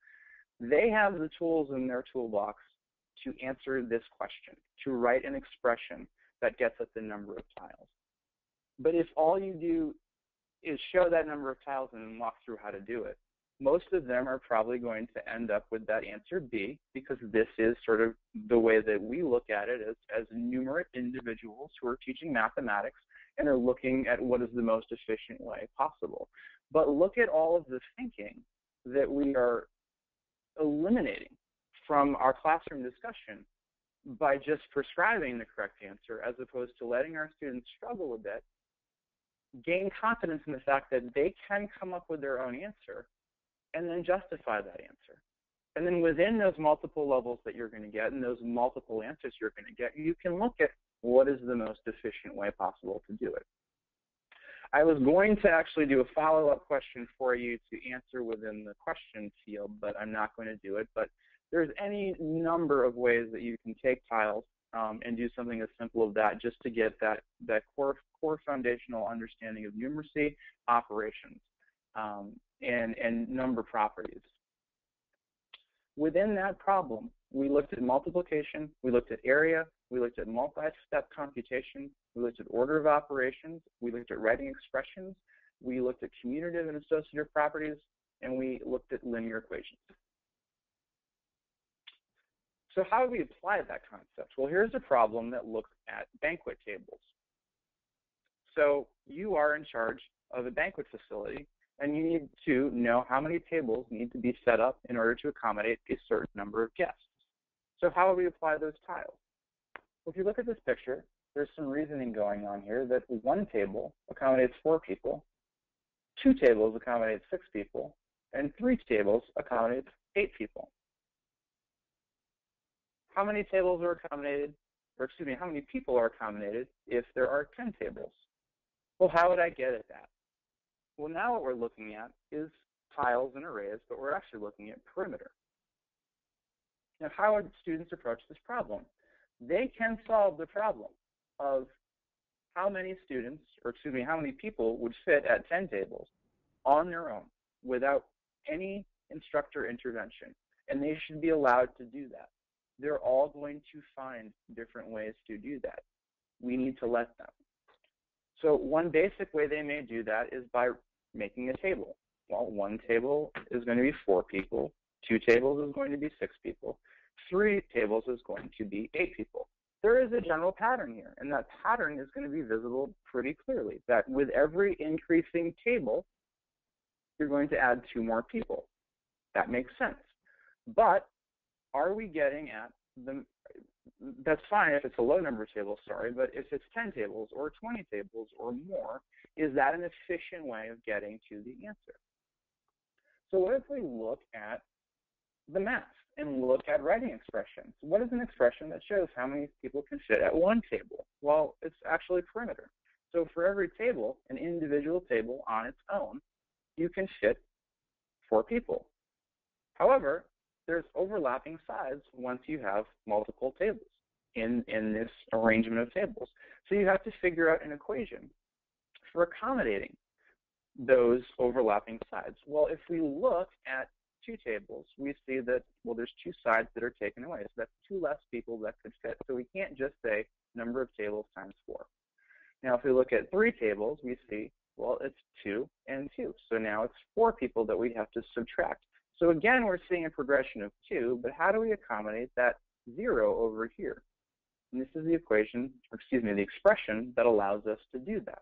they have the tools in their toolbox to answer this question, to write an expression that gets at the number of tiles. But if all you do is show that number of tiles and then walk through how to do it, most of them are probably going to end up with that answer B, because this is sort of the way that we look at it as numerate individuals who are teaching mathematics and are looking at what is the most efficient way possible. But look at all of the thinking that we are eliminating from our classroom discussion by just prescribing the correct answer, as opposed to letting our students struggle a bit, gain confidence in the fact that they can come up with their own answer, and then justify that answer. And then within those multiple levels that you're going to get and those multiple answers you're going to get, you can look at what is the most efficient way possible to do it. I was going to actually do a follow-up question for you to answer within the question field, but I'm not going to do it. But there's any number of ways that you can take tiles and do something as simple as that, just to get that core foundational understanding of numeracy, operations, and number properties. Within that problem, we looked at multiplication, we looked at area, we looked at multi-step computation, we looked at order of operations, we looked at writing expressions, we looked at commutative and associative properties, and we looked at linear equations. So how do we apply that concept? Well, here's a problem that looks at banquet tables. So you are in charge of a banquet facility, and you need to know how many tables need to be set up in order to accommodate a certain number of guests. So how do we apply those tiles? Well, if you look at this picture, there's some reasoning going on here that 1 table accommodates 4 people, 2 tables accommodate 6 people, and 3 tables accommodate 8 people. How many tables are accommodated, or excuse me, how many people are accommodated if there are 10 tables? Well, how would I get at that? Well, now what we're looking at is tiles and arrays, but we're actually looking at perimeter. Now, how would students approach this problem? They can solve the problem of how many students, or excuse me, how many people would fit at 10 tables on their own without any instructor intervention, and they should be allowed to do that. They're all going to find different ways to do that. We need to let them. So one basic way they may do that is by making a table. Well, 1 table is going to be 4 people, 2 tables is going to be 6 people, 3 tables is going to be 8 people. There is a general pattern here, and that pattern is going to be visible pretty clearly, that with every increasing table, you're going to add 2 more people. That makes sense. But are we getting at that's fine if it's a low number table, sorry, but if it's 10 tables or 20 tables or more, is that an efficient way of getting to the answer? So what if we look at the math? and look at writing expressions. What is an expression that shows how many people can fit at one table? Well, it's actually perimeter. So for every table, an individual table on its own, you can fit 4 people. However, there's overlapping sides once you have multiple tables in this arrangement of tables. So you have to figure out an equation for accommodating those overlapping sides. Well, if we look at 2 tables, we see that, well, there's 2 sides that are taken away. So that's 2 less people that could fit. So we can't just say number of tables times 4. Now, if we look at 3 tables, we see, well, it's 2 and 2. So now it's 4 people that we have to subtract. So again, we're seeing a progression of 2, but how do we accommodate that 0 over here? And this is the equation, or excuse me, the expression that allows us to do that.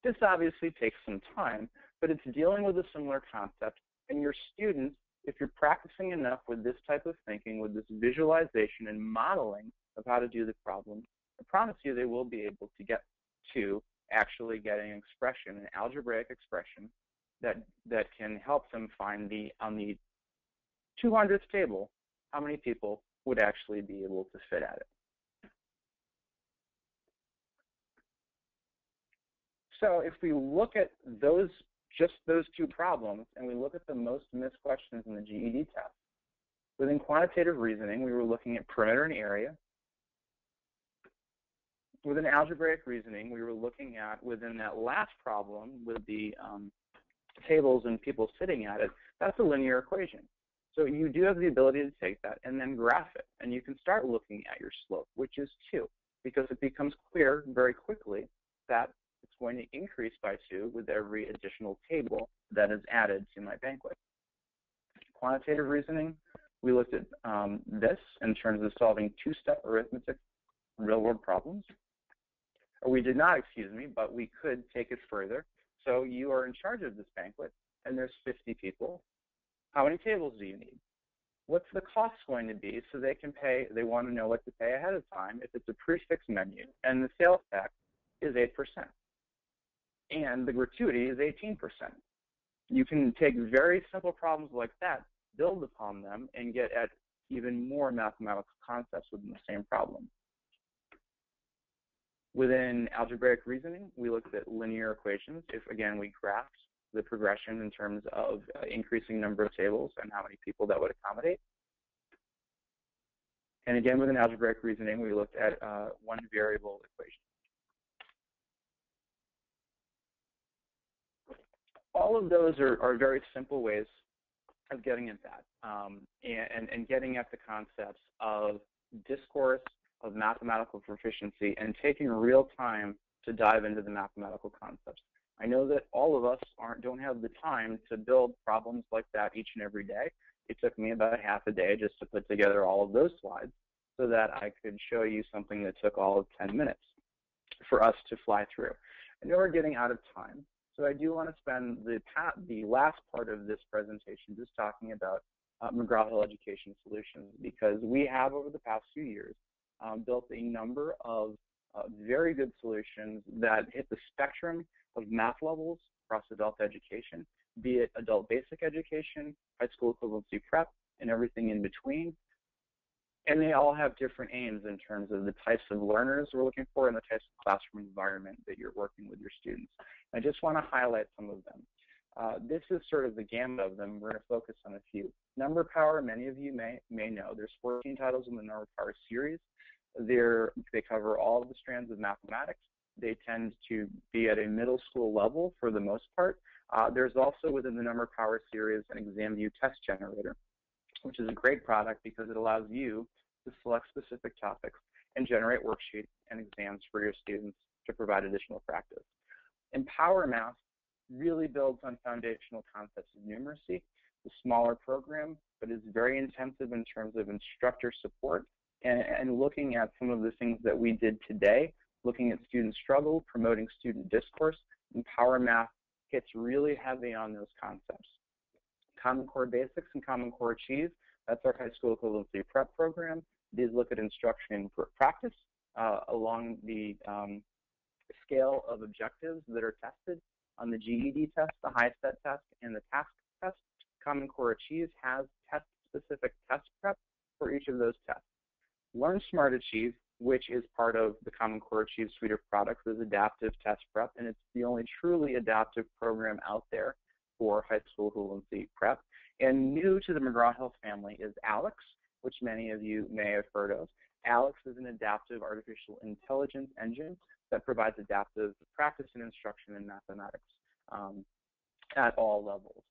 This obviously takes some time, but it's dealing with a similar concept. And your students, if you're practicing enough with this type of thinking, with this visualization and modeling of how to do the problem, I promise you they will be able to get to actually getting an expression, an algebraic expression that can help them find on the 200th table, how many people would actually be able to fit at it. So if we look at just those 2 problems, and we look at the most missed questions in the GED test, within quantitative reasoning, we were looking at perimeter and area. Within algebraic reasoning, we were looking at, within that last problem with the tables and people sitting at it, that's a linear equation. So you do have the ability to take that and then graph it, and you can start looking at your slope, which is 2, because it becomes clear very quickly that it's going to increase by 2 with every additional table that is added to my banquet. Quantitative reasoning, we looked at this in terms of solving 2-step arithmetic real-world problems. Or we did not, excuse me, but we could take it further. So you are in charge of this banquet, and there's 50 people. How many tables do you need? What's the cost going to be so they can pay? They want to know what to pay ahead of time if it's a prefix menu, and the sales tax is 8%. And the gratuity is 18%. You can take very simple problems like that, build upon them, and get at even more mathematical concepts within the same problem. Within algebraic reasoning, we looked at linear equations. If, again, we graphed the progression in terms of increasing number of tables and how many people that would accommodate. And again, within algebraic reasoning, we looked at one variable equation. All of those are very simple ways of getting at that and getting at the concepts of discourse, of mathematical proficiency, and taking real time to dive into the mathematical concepts. I know that all of us don't have the time to build problems like that each and every day. It took me about half a day just to put together all of those slides so that I could show you something that took all of 10 minutes for us to fly through. I know we're getting out of time, so I do want to spend the last part of this presentation just talking about McGraw-Hill Education Solutions, because we have, over the past few years, built a number of very good solutions that hit the spectrum of math levels across adult education, be it adult basic education, high school equivalency prep, and everything in between. And they all have different aims in terms of the types of learners we're looking for and the types of classroom environment that you're working with your students. I just want to highlight some of them. This is sort of the gamut of them. We're going to focus on a few. Number power, many of you may know. There's 14 titles in the number power series. They cover all of the strands of mathematics. They tend to be at a middle school level for the most part. There's also within the number power series an exam view test generator, which is a great product because it allows you to select specific topics and generate worksheets and exams for your students to provide additional practice. Empower Math really builds on foundational concepts of numeracy. It's a smaller program, but it's very intensive in terms of instructor support and looking at some of the things that we did today, looking at student struggle, promoting student discourse. Empower Math hits really heavy on those concepts. Common Core Basics and Common Core Achieve, that's our high school equivalency prep program. These look at instruction and practice along the scale of objectives that are tested on the GED test, the HiSET test, and the task test. Common Core Achieve has tests specific test prep for each of those tests. Learnsmart Achieve, which is part of the Common Core Achieve suite of products, is adaptive test prep, and it's the only truly adaptive program out there for high school equivalency prep. And new to the McGraw-Hill family is ALEX, which many of you may have heard of. ALEX is an adaptive artificial intelligence engine that provides adaptive practice and instruction in mathematics at all levels.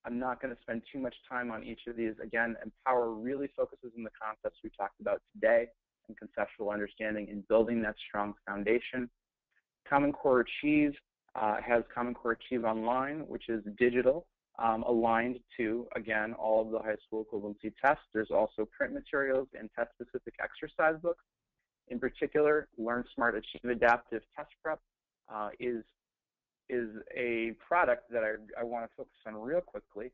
I'm not going to spend too much time on each of these. Again, Empower really focuses on the concepts we talked about today and conceptual understanding and building that strong foundation. Common Core Achieve has Common Core Achieve Online, which is digital, aligned to, again, all of the high school equivalency tests. There's also print materials and test-specific exercise books. In particular, Learnsmart Achieve Adaptive Test Prep is a product that I want to focus on real quickly.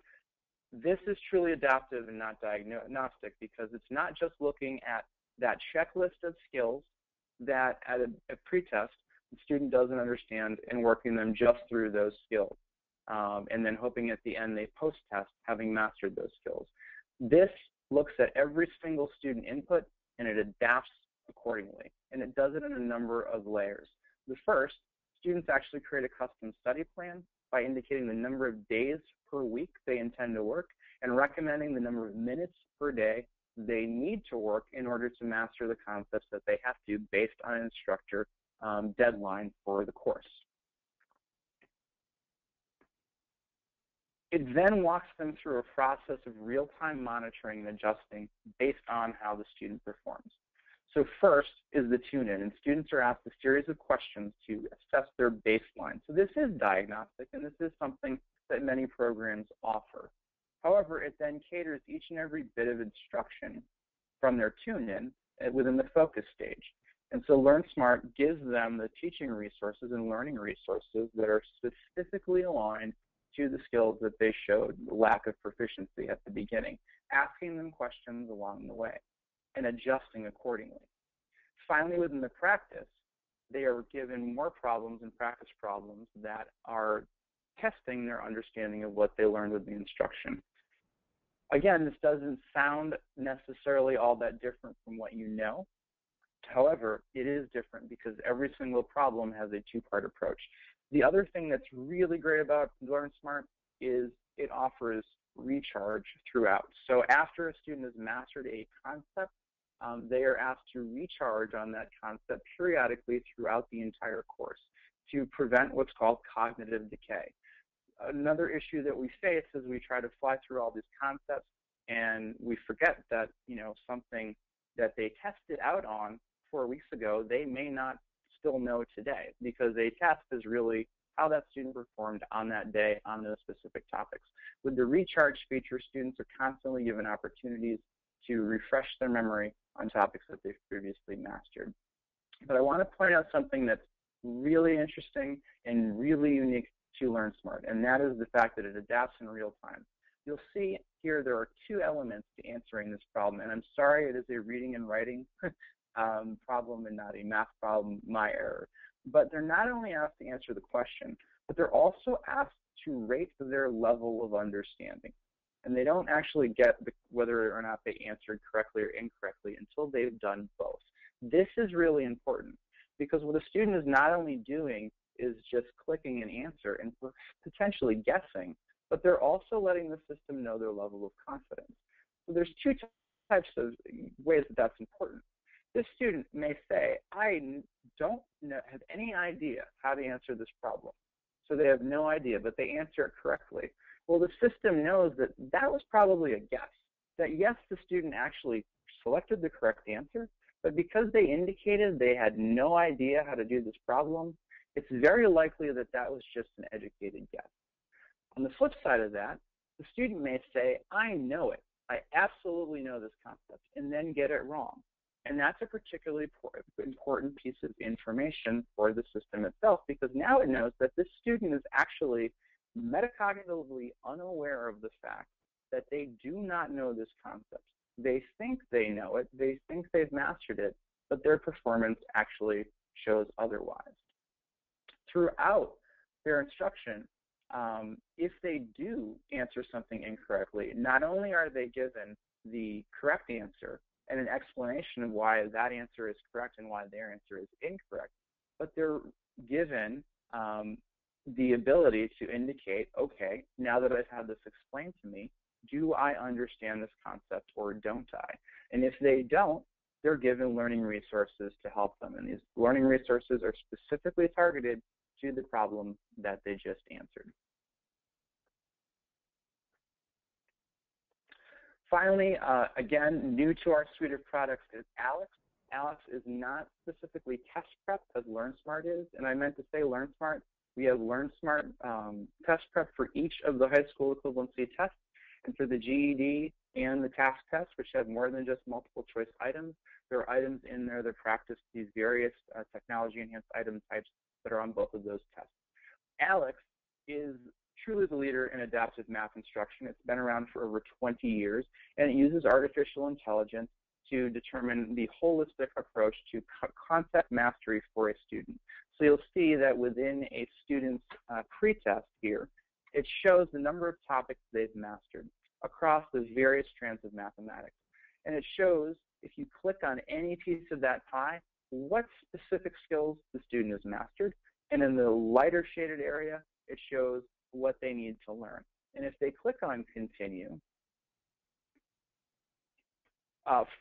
This is truly adaptive and not diagnostic because it's not just looking at that checklist of skills that at a pretest the student doesn't understand and working them just through those skills and then hoping at the end they post-test having mastered those skills. This looks at every single student input and it adapts accordingly, and it does it in a number of layers. The first, students actually create a custom study plan by indicating the number of days per week they intend to work and recommending the number of minutes per day they need to work in order to master the concepts that they have to based on an instructor deadline for the course. It then walks them through a process of real-time monitoring and adjusting based on how the student performs. So first is the tune-in, and students are asked a series of questions to assess their baseline. So this is diagnostic, and this is something that many programs offer. However, it then caters each and every bit of instruction from their tune-in within the focus stage. And so Learnsmart gives them the teaching resources and learning resources that are specifically aligned to the skills that they showed lack of proficiency at the beginning, asking them questions along the way and adjusting accordingly. Finally, within the practice, they are given more problems and practice problems that are testing their understanding of what they learned with the instruction. Again, this doesn't sound necessarily all that different from what you know. However, it is different because every single problem has a two-part approach. The other thing that's really great about Learnsmart is it offers recharge throughout. So after a student has mastered a concept, they are asked to recharge on that concept periodically throughout the entire course to prevent what's called cognitive decay. Another issue that we face is we try to fly through all these concepts and we forget that, something that they tested out on 4 weeks ago, they may not still know today because a test is really how that student performed on that day on those specific topics. With the recharge feature, students are constantly given opportunities to refresh their memory on topics that they've previously mastered. But I want to point out something that's really interesting and really unique to Learnsmart, and that is the fact that it adapts in real time. You'll see here there are two elements to answering this problem, and I'm sorry it is a reading and writing problem and not a math problem, my error. But they're not only asked to answer the question, but they're also asked to rate their level of understanding. And they don't actually get whether or not they answered correctly or incorrectly until they've done both. This is really important because what a student is not only doing is just clicking an answer and potentially guessing, but they're also letting the system know their level of confidence. So there's two types of ways that that's important. This student may say, I don't have any idea how to answer this problem. So they have no idea, but they answer it correctly. Well, the system knows that that was probably a guess, that yes, the student actually selected the correct answer, but because they indicated they had no idea how to do this problem, it's very likely that that was just an educated guess. On the flip side of that, the student may say, I know it. I absolutely know this concept, and then get it wrong. And that's a particularly important piece of information for the system itself because now it knows that this student is actually metacognitively unaware of the fact that they do not know this concept. They think they know it, they think they've mastered it, but their performance actually shows otherwise. Throughout their instruction, if they do answer something incorrectly, not only are they given the correct answer and an explanation of why that answer is correct and why their answer is incorrect, but they're given the ability to indicate, okay, now that I've had this explained to me, do I understand this concept or don't I? And if they don't, they're given learning resources to help them. And these learning resources are specifically targeted to the problem that they just answered. Finally, again, new to our suite of products is ALEX. ALEX is not specifically test prep as Learnsmart is, and I meant to say Learnsmart. We have Learnsmart test prep for each of the high school equivalency tests, and for the GED and the task test, which have more than just multiple choice items. There are items in there that practice these various technology-enhanced item types that are on both of those tests. ALEX is truly the leader in adaptive math instruction. It's been around for over 20 years, and it uses artificial intelligence to determine the holistic approach to concept mastery for a student. So you'll see that within a student's pretest here, it shows the number of topics they've mastered across the various strands of mathematics. And it shows, if you click on any piece of that pie, what specific skills the student has mastered. And in the lighter shaded area, it shows what they need to learn. And if they click on continue,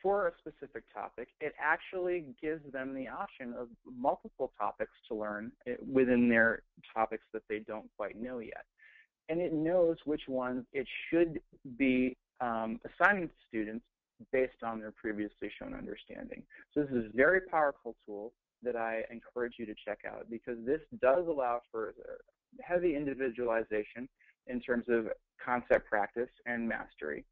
for a specific topic, it actually gives them the option of multiple topics to learn within their topics that they don't quite know yet. And it knows which ones it should be assigning to students based on their previously shown understanding. So this is a very powerful tool that I encourage you to check out, because this does allow for heavy individualization in terms of concept practice and mastery,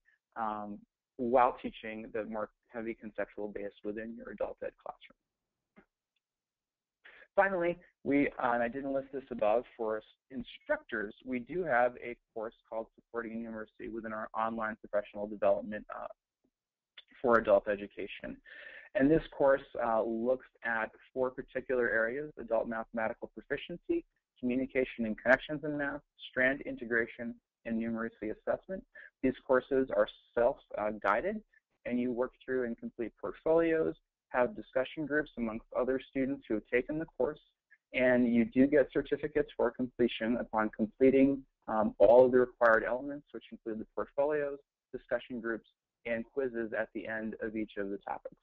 while teaching the more heavy conceptual base within your adult ed classroom. Finally, and I didn't list this above, for instructors, we do have a course called Supporting Numeracy within our online professional development for adult education. And this course looks at 4 particular areas: adult mathematical proficiency, communication and connections in math, strand integration, and numeracy assessment. These courses are self-guided, and you work through and complete portfolios, have discussion groups amongst other students who have taken the course, and you do get certificates for completion upon completing all of the required elements, which include the portfolios, discussion groups, and quizzes at the end of each of the topics.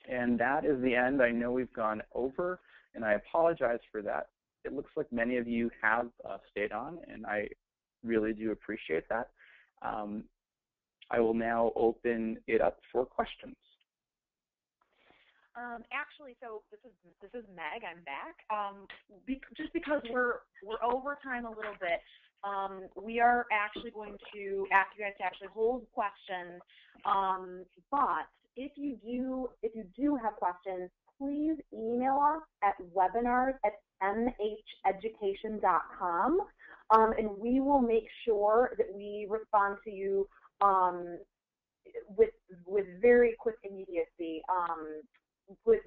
And that is the end. I know we've gone over, and I apologize for that. It looks like many of you have stayed on, and I really do appreciate that. I will now open it up for questions. Actually, so this is Meg. I'm back. Just because we're over time a little bit, we are actually going to ask you guys to actually hold questions. But if you do have questions, please email us at webinars@mheducation.com, and we will make sure that we respond to you with very quick immediacy. With